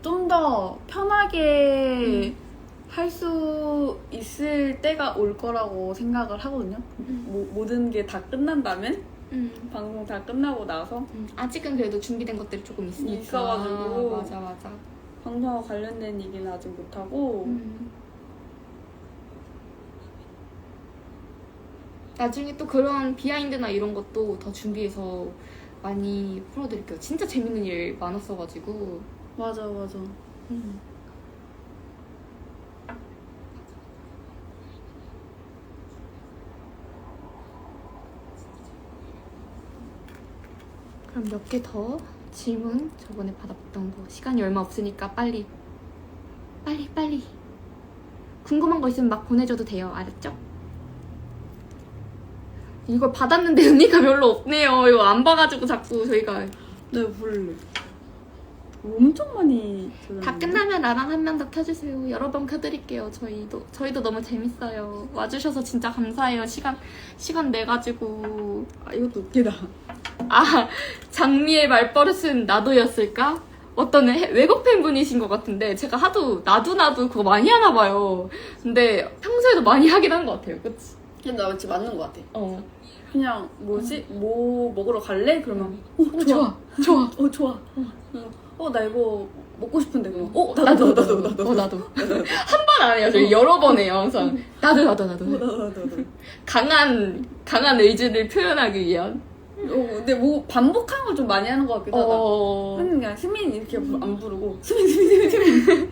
좀 더 편하게 할 수 있을 때가 올 거라고 생각을 하거든요. 모든 게 다 끝난다면 방송 다 끝나고 나서 아직은 그래도 준비된 것들이 조금 있으니까. 있어가지고. 맞아. 방송과 관련된 얘기는 아직 못하고 나중에 또 그런 비하인드나 이런 것도 더 준비해서 많이 풀어드릴게요. 진짜 재밌는 일 많았어가지고. 맞아. 그럼 몇 개 더 질문 저번에 받았던 거 시간이 얼마 없으니까 빨리 궁금한 거 있으면 막 보내줘도 돼요. 알았죠? 이걸 받았는데 의미가 별로 없네요. 이거 안 봐가지고 자꾸 저희가 네, 볼래. 엄청 많이 다 끝나면 나랑 한 명 더 켜주세요. 여러 번 켜드릴게요. 저희도 너무 재밌어요. 와주셔서 진짜 감사해요. 시간 내가지고. 이것도 웃기다. 장미의 말버릇은 나도였을까? 어떤 외국 팬분이신 것 같은데 제가 하도 나도 그거 많이 하나 봐요. 근데 평소에도 많이 하긴 한 것 같아요. 그치? 근데 나 진짜 맞는 것 같아. 어. 그냥 뭐 먹으러 갈래? 그러면 좋아. 좋아. 나 이거 먹고 싶은데 그러면 나도. 한 번 안 해요. 저희 여러 번 해요. 항상. 나도. 강한 의지를 표현하기 위한. 근데 뭐 반복하는 걸 좀 많이 하는 것 같기도 하다. 그냥 스민 이렇게 안 부르고 스민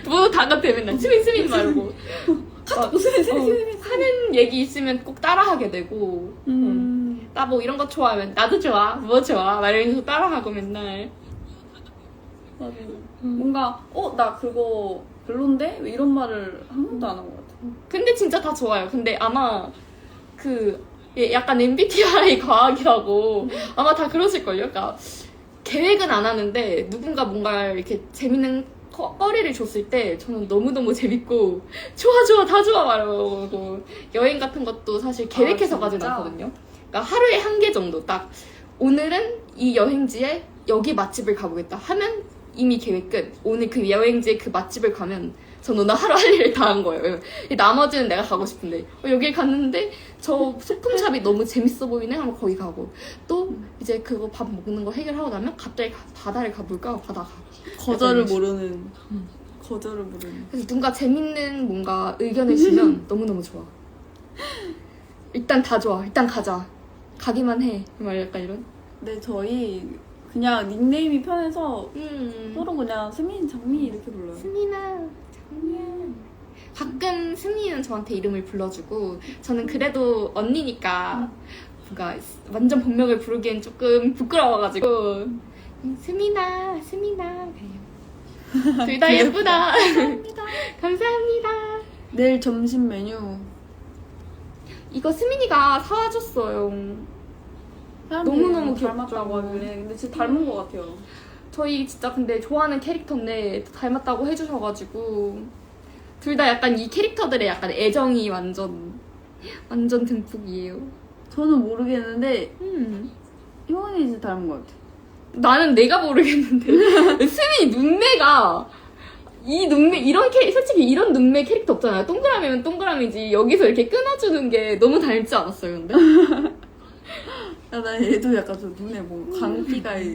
모두 다 같아 맨날 스민 말고 자꾸 스민 하는 얘기 있으면 꼭 따라하게 되고 나 뭐 이런 거 좋아하면 나도 좋아 뭐 좋아 막 이러면서 따라하고 맨날 맞아. 뭔가 나 그거 별론데? 왜 이런 말을 한 번도 안 한 것 같아. 근데 진짜 다 좋아요. 근데 아마 약간 MBTI 과학이라고 아마 다 그러실걸요? 그러니까 계획은 안 하는데 누군가 뭔가 이렇게 재밌는 거리를 줬을 때 저는 너무너무 재밌고 좋아 다 좋아 말하고 여행 같은 것도 사실 계획해서 가진 않거든요. 그러니까 하루에 한 개 정도 딱 오늘은 이 여행지에 여기 맛집을 가보겠다 하면 이미 계획 끝. 오늘 그 여행지에 그 맛집을 가면 전 오늘 하루 할 일을 다 한 거예요. 나머지는 내가 가고 싶은데 여길 갔는데 저 소품샵이 너무 재밌어 보이네 하면 거기 가고 또 이제 그거 밥 먹는 거 해결하고 나면 갑자기 바다를 가볼까 바다 가고 거절을 모르는. 그래서 누군가 재밌는 뭔가 의견을 주면 너무너무 좋아. 일단 다 좋아. 일단 가자. 가기만 해. 막 약간 이런. 네, 저희 그냥 닉네임이 편해서 서로 그냥 스민, 장미 이렇게 불러요. 스민아, 장미야. 가끔 승리는 저한테 이름을 불러주고 저는 그래도 언니니까 뭔가 완전 본명을 부르기엔 조금 부끄러워가지고 스민아 둘 다 예쁘다. 감사합니다. 내일 점심 메뉴 이거 스민이가 사와줬어요. 사람들이 너무너무 닮았다고 귀엽죠. 하길래 근데 진짜 닮은 것 같아요. 저희 진짜 근데 좋아하는 캐릭터인데 닮았다고 해주셔가지고 둘 다 약간 이 캐릭터들의 약간 애정이 완전 듬뿍이에요. 저는 모르겠는데 효원이 진짜 닮은 것 같아. 나는 내가 모르겠는데 스미 눈매가 이 눈매 이런 솔직히 이런 눈매 캐릭터 없잖아요. 동그라미면 동그라미지 여기서 이렇게 끊어주는 게 너무 닮지 않았어요, 근데? 야, 나 얘도 약간 좀 눈에 뭐 강기가 강기가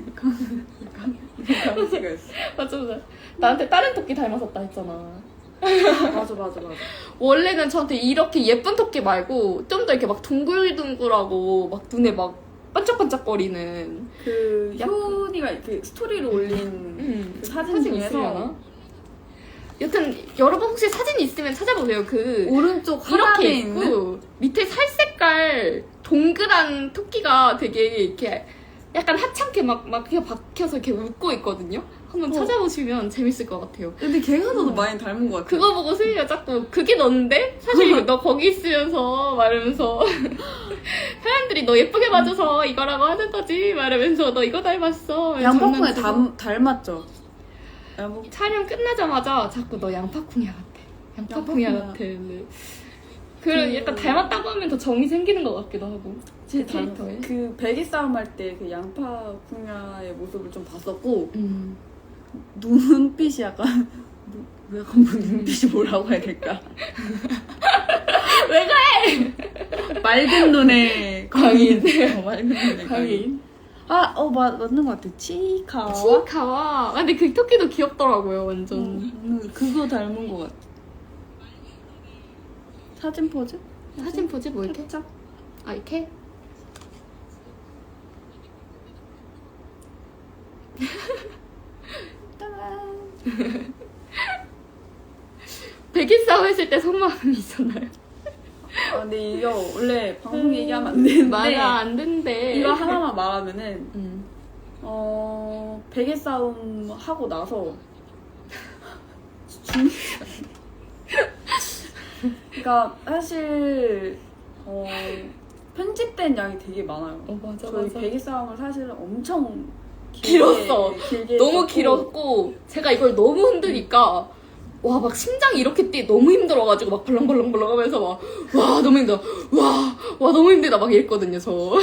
있어. 맞아. 나한테 다른 토끼 닮았었다 했잖아. 맞아. 원래는 저한테 이렇게 예쁜 토끼 말고 좀 더 이렇게 막 둥글둥글하고 막 눈에 막 반짝반짝거리는 그 약간- 효은이가 그 스토리를 올린 그 사진 중에서 있으려나? 여튼 여러분 혹시 사진 있으면 찾아보세요. 그 오른쪽 이렇게 하단에 있고 있는 밑에 살 색깔 동그란 토끼가 되게 이렇게 약간 하찮게 막 그냥 박혀서 이렇게 웃고 있거든요. 한번 찾아보시면 재밌을 것 같아요. 근데 걔가 더 많이 닮은 것 같아. 그거 보고 수희가 자꾸 그게 넌데? 사실 너 거기 있으면서 말하면서 사람들이 너 예쁘게 봐줘서 이거라고 하는 거지 말하면서 너 이거 닮았어. 양파콩에 장난치고. 닮았죠. 양파 촬영 끝나자마자 자꾸 너 양파콩이야 같아. 양파콩이야 양파콩이야. 같아. 그 약간 닮았다고 하면 더 정이 생기는 것 같기도 하고. 제 캐릭터에. 그 베개 싸움 할 때 그 양파콩야의 모습을 좀 봤었고 눈빛이 약간 약간 눈빛이 뭐라고 해야 될까? 왜 그래? 맑은 눈의 광인. 맑은 눈의 광인. 맞는 것 같아. 치카와. 치카와. 근데 그 토끼도 귀엽더라고요, 완전. 그거 닮은 것 같아. 사진 포즈? 사진 포즈 뭐 이렇게? 캡처? 아, 이렇게? 짜란. 백인 싸움 했을 때 속마음이 있었나요? 근데 이거 원래 방송 얘기하면 안 되는데. 맞아, 안 된대. 이거 하나만 말하면은, 음. 베개 싸움 하고 나서, 그러니까 사실, 편집된 양이 되게 많아요. 맞아, 저희 맞아. 베개 싸움을 사실은 엄청 길었어. 길게 너무 했었고, 길었고, 제가 이걸 너무 흔드니까, 와, 막 심장이 이렇게 뛰 너무 힘들어가지고, 막 벌렁벌렁벌렁 하면서 막, 와, 너무 힘들어. 와, 너무 힘들다. 막 이랬거든요, 저.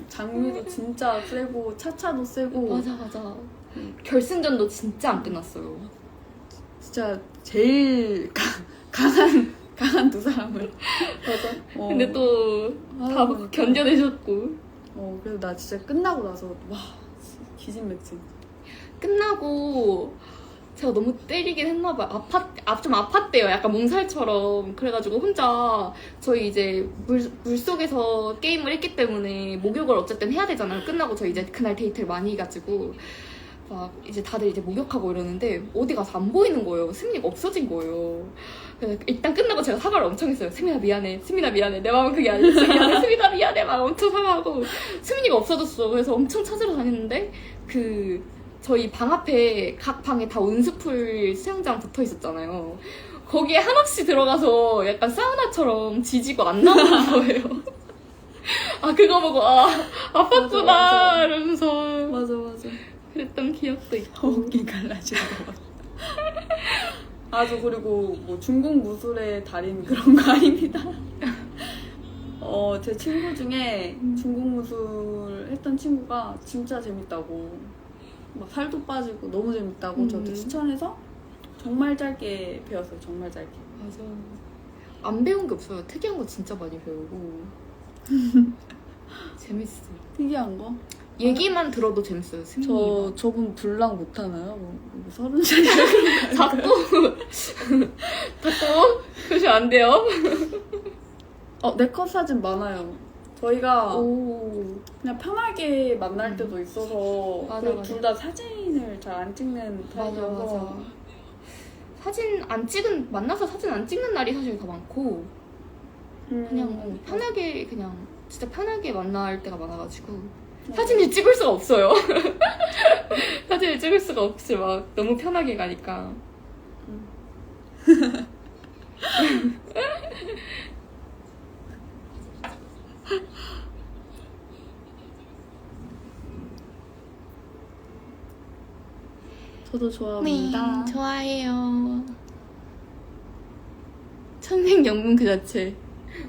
장르도 진짜 세고 차차도 세고 맞아. 결승전도 진짜 안 끝났어요. 진짜 제일 강한 두 사람을 맞아. 어, 근데 또, 다 보니까. 견뎌내셨고. 그래서 나 진짜 끝나고 나서 와 기진맥진. 끝나고 제가 너무 때리긴 했나봐요. 좀 아팠대요. 약간 몸살처럼. 그래가지고 혼자 저희 이제 물속에서 게임을 했기 때문에 목욕을 어쨌든 해야 되잖아요. 끝나고 저희 이제 그날 데이트를 많이 해가지고 막 이제 다들 이제 목욕하고 이러는데 어디 가서 안 보이는 거예요. 스민이가 없어진 거예요. 그래서 일단 끝나고 제가 사과를 엄청 했어요. 스민아 미안해. 내 마음은 그게 아니었어. 미안해. 스민아 미안해. 막 엄청 사과하고 스민이가 없어졌어. 그래서 엄청 찾으러 다녔는데 저희 방 앞에 각 방에 다 온수풀 수영장 붙어 있었잖아요. 거기에 한없이 들어가서 약간 사우나처럼 지지고 안 나오는 거예요. 그거 보고 아팠구나 맞아. 이러면서 맞아. 그랬던 기억도 있고. 어깨 갈라지는 거. 그리고 뭐 중국 무술의 달인 그런 거 아닙니다. 제 친구 중에 중국 무술 했던 친구가 진짜 재밌다고 막 살도 빠지고 너무 재밌다고 저한테 추천해서 정말 짧게 배웠어요. 정말 짧게. 맞아. 안 배운 게 없어요. 특이한 거 진짜 많이 배우고. 재밌어요. 특이한 거? 얘기만 들어도 재밌어요. 스민이가. 저분 불랑 못하나요? 뭐 30살이라 자꾸 그러시면 안 돼요. 내 컷 사진 많아요. 저희가 오. 그냥 편하게 만날 때도 있어서 맞아. 둘 다 사진을 잘 안 찍는 타입이어서 맞아. 만나서 사진 안 찍는 날이 사실 더 많고, 그냥 편하게, 그냥 진짜 편하게 만날 때가 많아가지고, 사진을 찍을 수가 없어요. 사진을 찍을 수가 없이 막 너무 편하게 가니까. 저도 좋아합니다. 좋아해요. 천생연분 그 자체.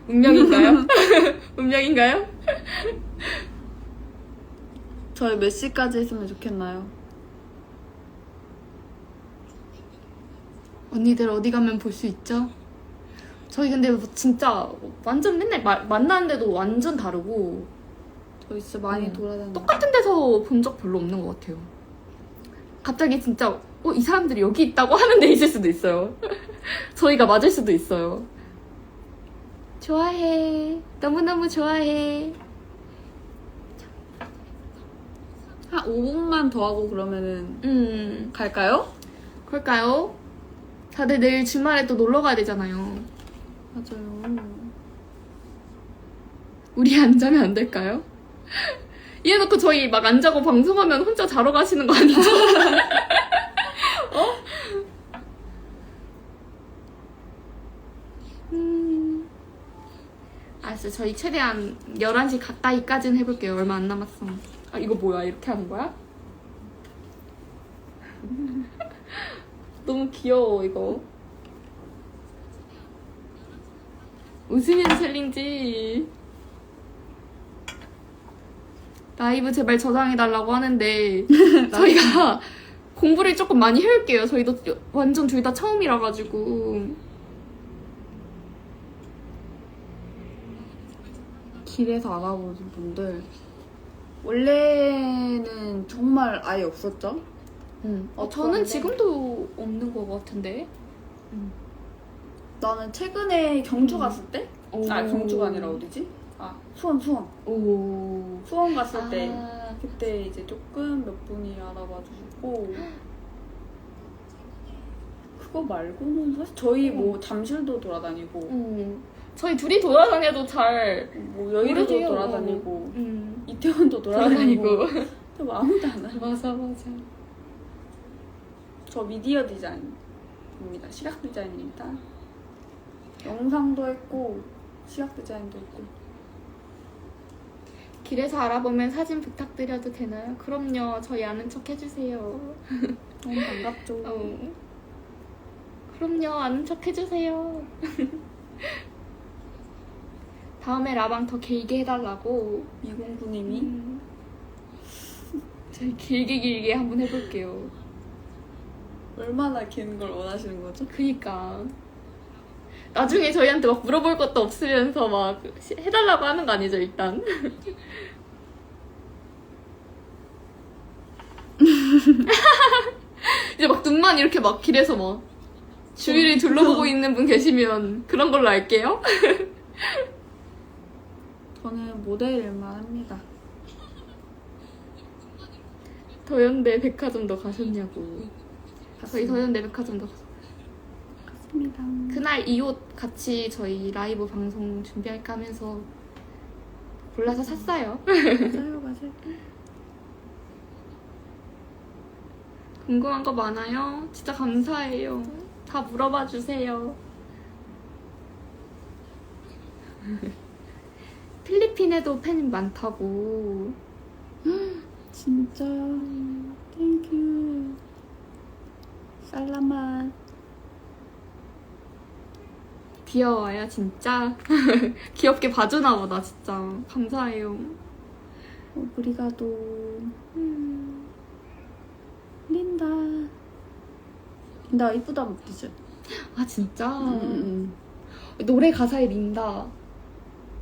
운명인가요? 운명인가요? 저희 몇 시까지 했으면 좋겠나요? 언니들 어디 가면 볼 수 있죠? 저희 근데 진짜 완전 맨날 만나는데도 완전 다르고 저희 진짜 많이 돌아다녀요. 똑같은 데서 본 적 별로 없는 것 같아요. 갑자기 진짜 이 사람들이 여기 있다고 하는 데 있을 수도 있어요. 저희가 맞을 수도 있어요. 좋아해. 너무너무 좋아해. 한 5분만 더 하고 그러면은 갈까요? 그럴까요? 다들 내일 주말에 또 놀러 가야 되잖아요. 맞아요. 우리 안 자면 안 될까요? 이래놓고 저희 막 안 자고 방송하면 혼자 자러 가시는 거 아니죠? 알았어. 저희 최대한 11시 가까이까지는 해볼게요. 얼마 안 남았어. 아, 이거 뭐야? 이렇게 하는 거야? 너무 귀여워, 이거. 웃으면 챌린지. 라이브 제발 저장해달라고 하는데 저희가 공부를 조금 많이 해올게요. 저희도 완전 둘 다 처음이라가지고. 길에서 알아보신 분들 원래는 정말 아예 없었죠? 저는 지금도 없는 것 같은데. 나는 최근에 경주 갔을 때? 아, 경주가 아니라 어디지? 아, 수원. 오. 수원 갔을 때 아. 그때 이제 조금 몇 분이 알아봐 주시고 그거 말고는 사실 저희 뭐 잠실도 돌아다니고 저희 둘이 돌아다녀도 잘 뭐 여의도도 모르게요. 돌아다니고 이태원도 돌아다니고 뭐 아무도 안 와요. 맞아. 저 미디어 디자인입니다. 시각 디자인입니다. 영상도 했고 시각 디자인도 했고. 길에서 알아보면 사진 부탁드려도 되나요? 그럼요. 저희 아는 척 해주세요. 너무 반갑죠. 그럼요. 아는 척 해주세요. 다음에 라방 더 길게 해달라고. 미공구님이 저희 길게 한번 해볼게요. 얼마나 긴 걸 원하시는 거죠? 그니까 나중에 저희한테 막 물어볼 것도 없으면서 막 해달라고 하는 거 아니죠, 일단? 이제 막 눈만 이렇게 막 길에서 막 주위를 둘러보고 있는 분 계시면 그런 걸로 알게요. 저는 모델 일만 합니다. 더현대 백화점도 가셨냐고. 저희 더현대 백화점도 갔습니다. 그날 이 옷 같이 저희 라이브 방송 준비할까 하면서 골라서 샀어요. 맞아요. 궁금한 거 많아요? 진짜 감사해요. 다 물어봐 주세요. 필리핀에도 팬 많다고. 진짜 땡큐. 살라맛. 귀여워요, 진짜. 귀엽게 봐주나 보다, 진짜. 감사해요. 오브리가도. 린다. 린다 이쁘다 못디죠? 아, 진짜? 노래 가사에 린다.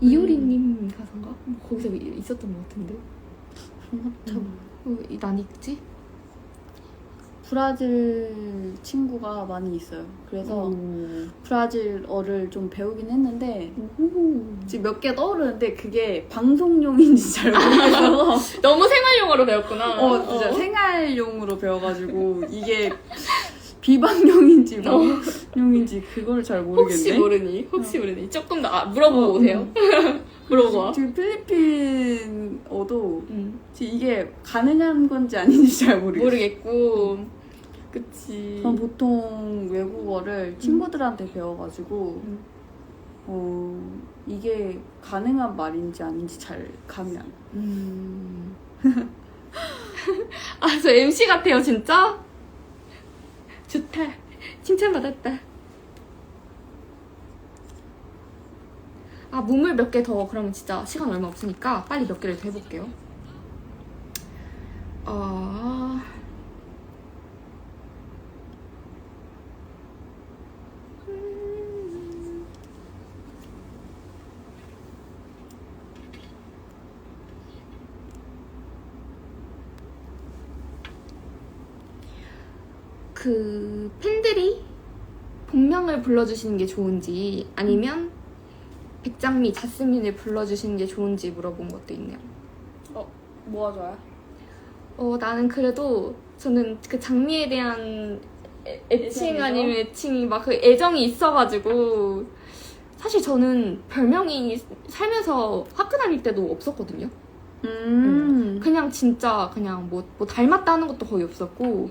이효리님 가사인가? 거기서 있었던 것 같은데. 참. 난 있지? 브라질 친구가 많이 있어요. 그래서 브라질어를 좀 배우긴 했는데 지금 몇 개 떠오르는데 그게 방송용인지 잘 모르겠어서 너무 생활용어로 배웠구나. 진짜 생활용으로 배워가지고 이게 비방용인지 방송용인지 그걸 잘 모르겠네. 혹시 모르니. 조금 더 물어보고 오세요. 물어보고 와. 지금 필리핀어도 지금 이게 가능한 건지 아닌지 잘 모르겠고. 그치. 전 보통 외국어를 친구들한테 배워가지고 이게 가능한 말인지 아닌지 잘 감이 안 아, 저 MC 같아요, 진짜? 좋다. 칭찬받았다. 아, 문물 몇 개 더, 그러면 진짜 시간 얼마 없으니까 빨리 몇 개를 더 해볼게요. 그 팬들이 본명을 불러주시는 게 좋은지 아니면 백장미, 자스민을 불러주시는 게 좋은지 물어본 것도 있네요. 뭐가 좋아요? 나는 그래도 저는 그 장미에 대한 애칭 애정이요? 아니면 애칭이 막 그 애정이 있어가지고 사실 저는 별명이 살면서 학교 다닐 때도 없었거든요. 그냥 진짜 그냥 뭐 닮았다는 것도 거의 없었고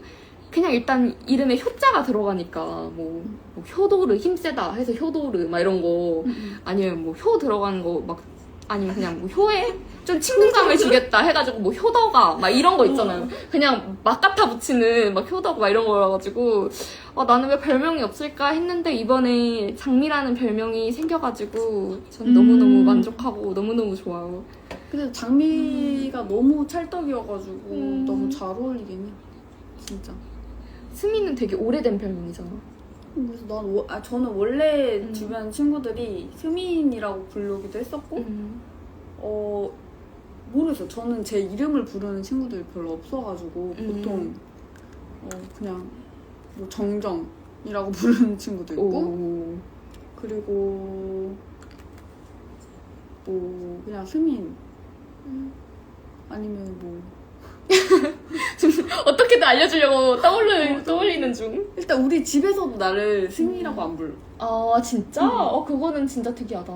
그냥 일단 이름에 효자가 들어가니까 뭐 효도르 힘세다 해서 효도르 막 이런 거 아니면 뭐 효 들어가는 거 막 아니면 그냥 뭐 효에 좀 친근감을 주겠다 해가지고 뭐 효더가 막 이런 거 있잖아요. 그냥 막 갖다 붙이는 막 효더가 막 이런 거라가지고 나는 왜 별명이 없을까 했는데 이번에 장미라는 별명이 생겨가지고 전 너무너무 만족하고 너무너무 좋아요. 근데 장미가 너무 찰떡이어가지고 음. 너무 잘 어울리긴 해. 진짜. 스미는 되게 오래된 별명이잖아. 그래서 저는 원래 음. 주변 친구들이 스민이라고 부르기도 했었고, 모르겠어요. 저는 제 이름을 부르는 친구들이 별로 없어가지고, 보통, 그냥, 뭐, 정정이라고 부르는 친구도 있고, 그리고, 뭐, 그냥 스민, 아니면 뭐, 어떻게든 알려주려고 떠올리는 중. 일단 우리 집에서도 나를 스민이라고 안 불러. 아 진짜? 그거는 진짜 특이하다.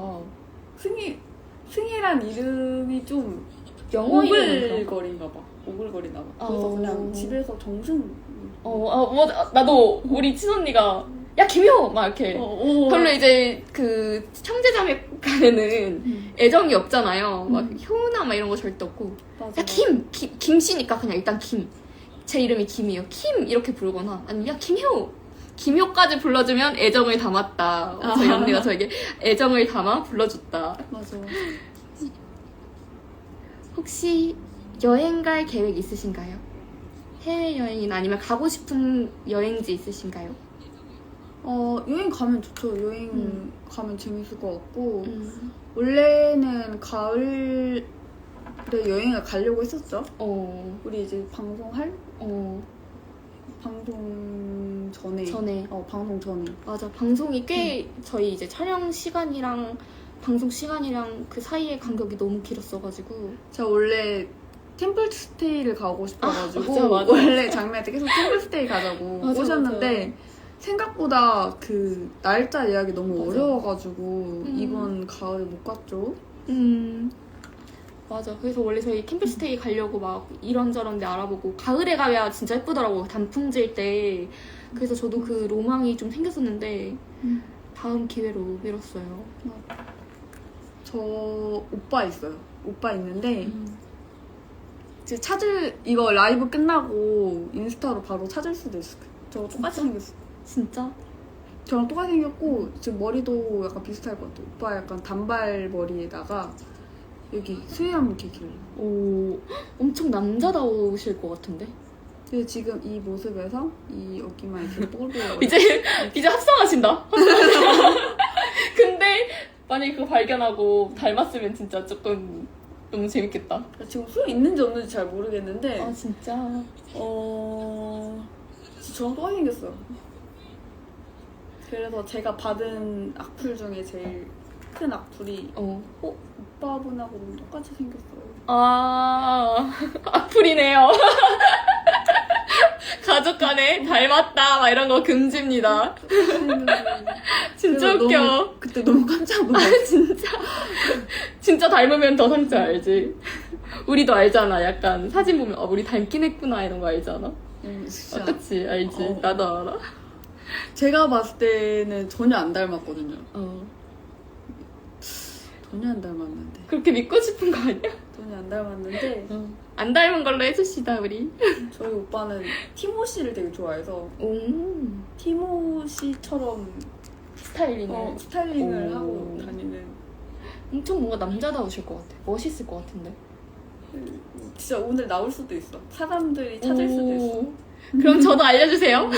승희란 이름이 좀 영어 이름인가? 오글거리나 봐. 그래서 어. 그냥 집에서 정승. 나도 우리 친언니가 야 김효 막 이렇게. 별로 어. 이제 그 형제자매 간에는 애정이 없잖아요. 막 효나 막 이런 거 절대 없고. 맞아. 야 김씨니까 그냥 일단 김. 제 이름이 김이에요. 김 이렇게 부르거나 아니면 야 김효. 김효까지 불러주면 애정을 담았다. 저희 언니가 저에게 애정을 담아 불러줬다. 맞아. 혹시 여행 갈 계획 있으신가요? 해외여행이나 아니면 가고 싶은 여행지 있으신가요? 여행 가면 좋죠. 여행 가면 재밌을 것 같고 원래는 가을에 여행을 가려고 했었죠. 우리 이제 방송할? 방송 전에. 방송 전에. 맞아. 방송이 꽤 저희 이제 촬영 시간이랑 방송 시간이랑 그 사이의 간격이 너무 길었어가지고 제가 원래 템플스테이를 가고 싶어가지고 맞아. 원래 장미한테 계속 템플스테이 가자고 맞아, 오셨는데 생각보다 그 날짜 예약이 너무 맞아. 어려워가지고 이번 가을에 못 갔죠. 맞아. 그래서 원래 저희 캠프스테이 가려고 막 이런저런 데 알아보고 가을에 가야 진짜 예쁘더라고. 단풍질 때. 그래서 저도 그 로망이 좀 생겼었는데 다음 기회로 미뤘어요. 저 오빠 있어요. 오빠 있는데 이제 이거 라이브 끝나고 인스타로 바로 찾을 수도 있을 거예요. 저 똑같이 생겼어. 진짜? 저랑 똑같이 생겼고 지금 머리도 약간 비슷할 것 같아요. 오빠 약간 단발 머리에다가 여기 수염 이렇게 길러. 엄청 남자다우실 것 같은데? 근데 지금 이 모습에서 이 어깨만 이렇게 뽀글뽀글. 이제 합성하신다. 근데 만약에 그거 발견하고 닮았으면 진짜 조금 너무 재밌겠다. 지금 수염 있는지 없는지 잘 모르겠는데 아 진짜? 진짜 저랑 똑같이 생겼어요. 그래서 제가 받은 악플 중에 제일 큰 악플이 오빠분하고 너무 똑같이 생겼어요. 악플이네요. 가족 간에 닮았다 막 이런 거 금지입니다. 진짜 그래서 웃겨. 그때 너무 깜짝 놀랐어. 진짜 닮으면 더 상처 알지? 우리도 알잖아. 약간 사진 보면 우리 닮긴 했구나 이런 거 알잖아. 진짜. 그치? 알지? 나도 알아. 제가 봤을 때는 전혀 안 닮았거든요. 전혀 안 닮았는데. 그렇게 믿고 싶은 거 아니야? 전혀 안 닮았는데 안 닮은 걸로 해주시다 우리. 저희 오빠는 티모시를 되게 좋아해서 오 티모시처럼 스타일링을 스타일링을 오. 하고 다니는. 엄청 뭔가 남자다우실 것 같아. 멋있을 것 같은데. 진짜 오늘 나올 수도 있어. 사람들이 찾을 수도 있어. 오. 그럼 저도 알려주세요.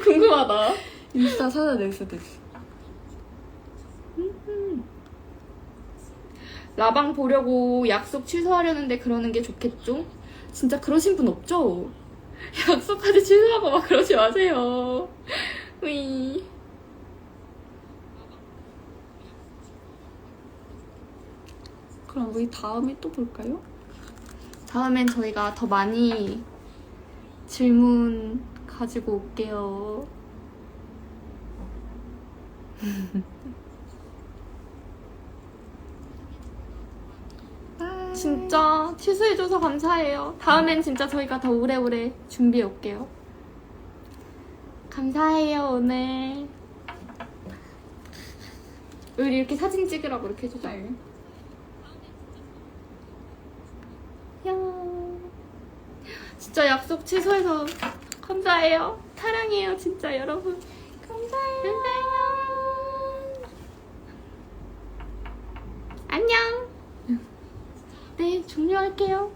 궁금하다. 인스타 찾아낼 수도 있어. 라방 보려고 약속 취소하려는데 그러는 게 좋겠죠? 진짜 그러신 분 없죠? 약속까지 취소하고 막 그러지 마세요. 으이. 그럼 우리 다음에 또 볼까요? 다음엔 저희가 더 많이 질문 가지고 올게요. 진짜 취소해줘서 감사해요. 다음엔 진짜 저희가 더 오래오래 준비해 올게요. 감사해요, 오늘. 우리 이렇게 사진 찍으라고 이렇게 해주자. 네. 야, 진짜 약속 취소해서 감사해요. 사랑해요, 진짜 여러분. 감사해요. 안녕. 네, 종료할게요.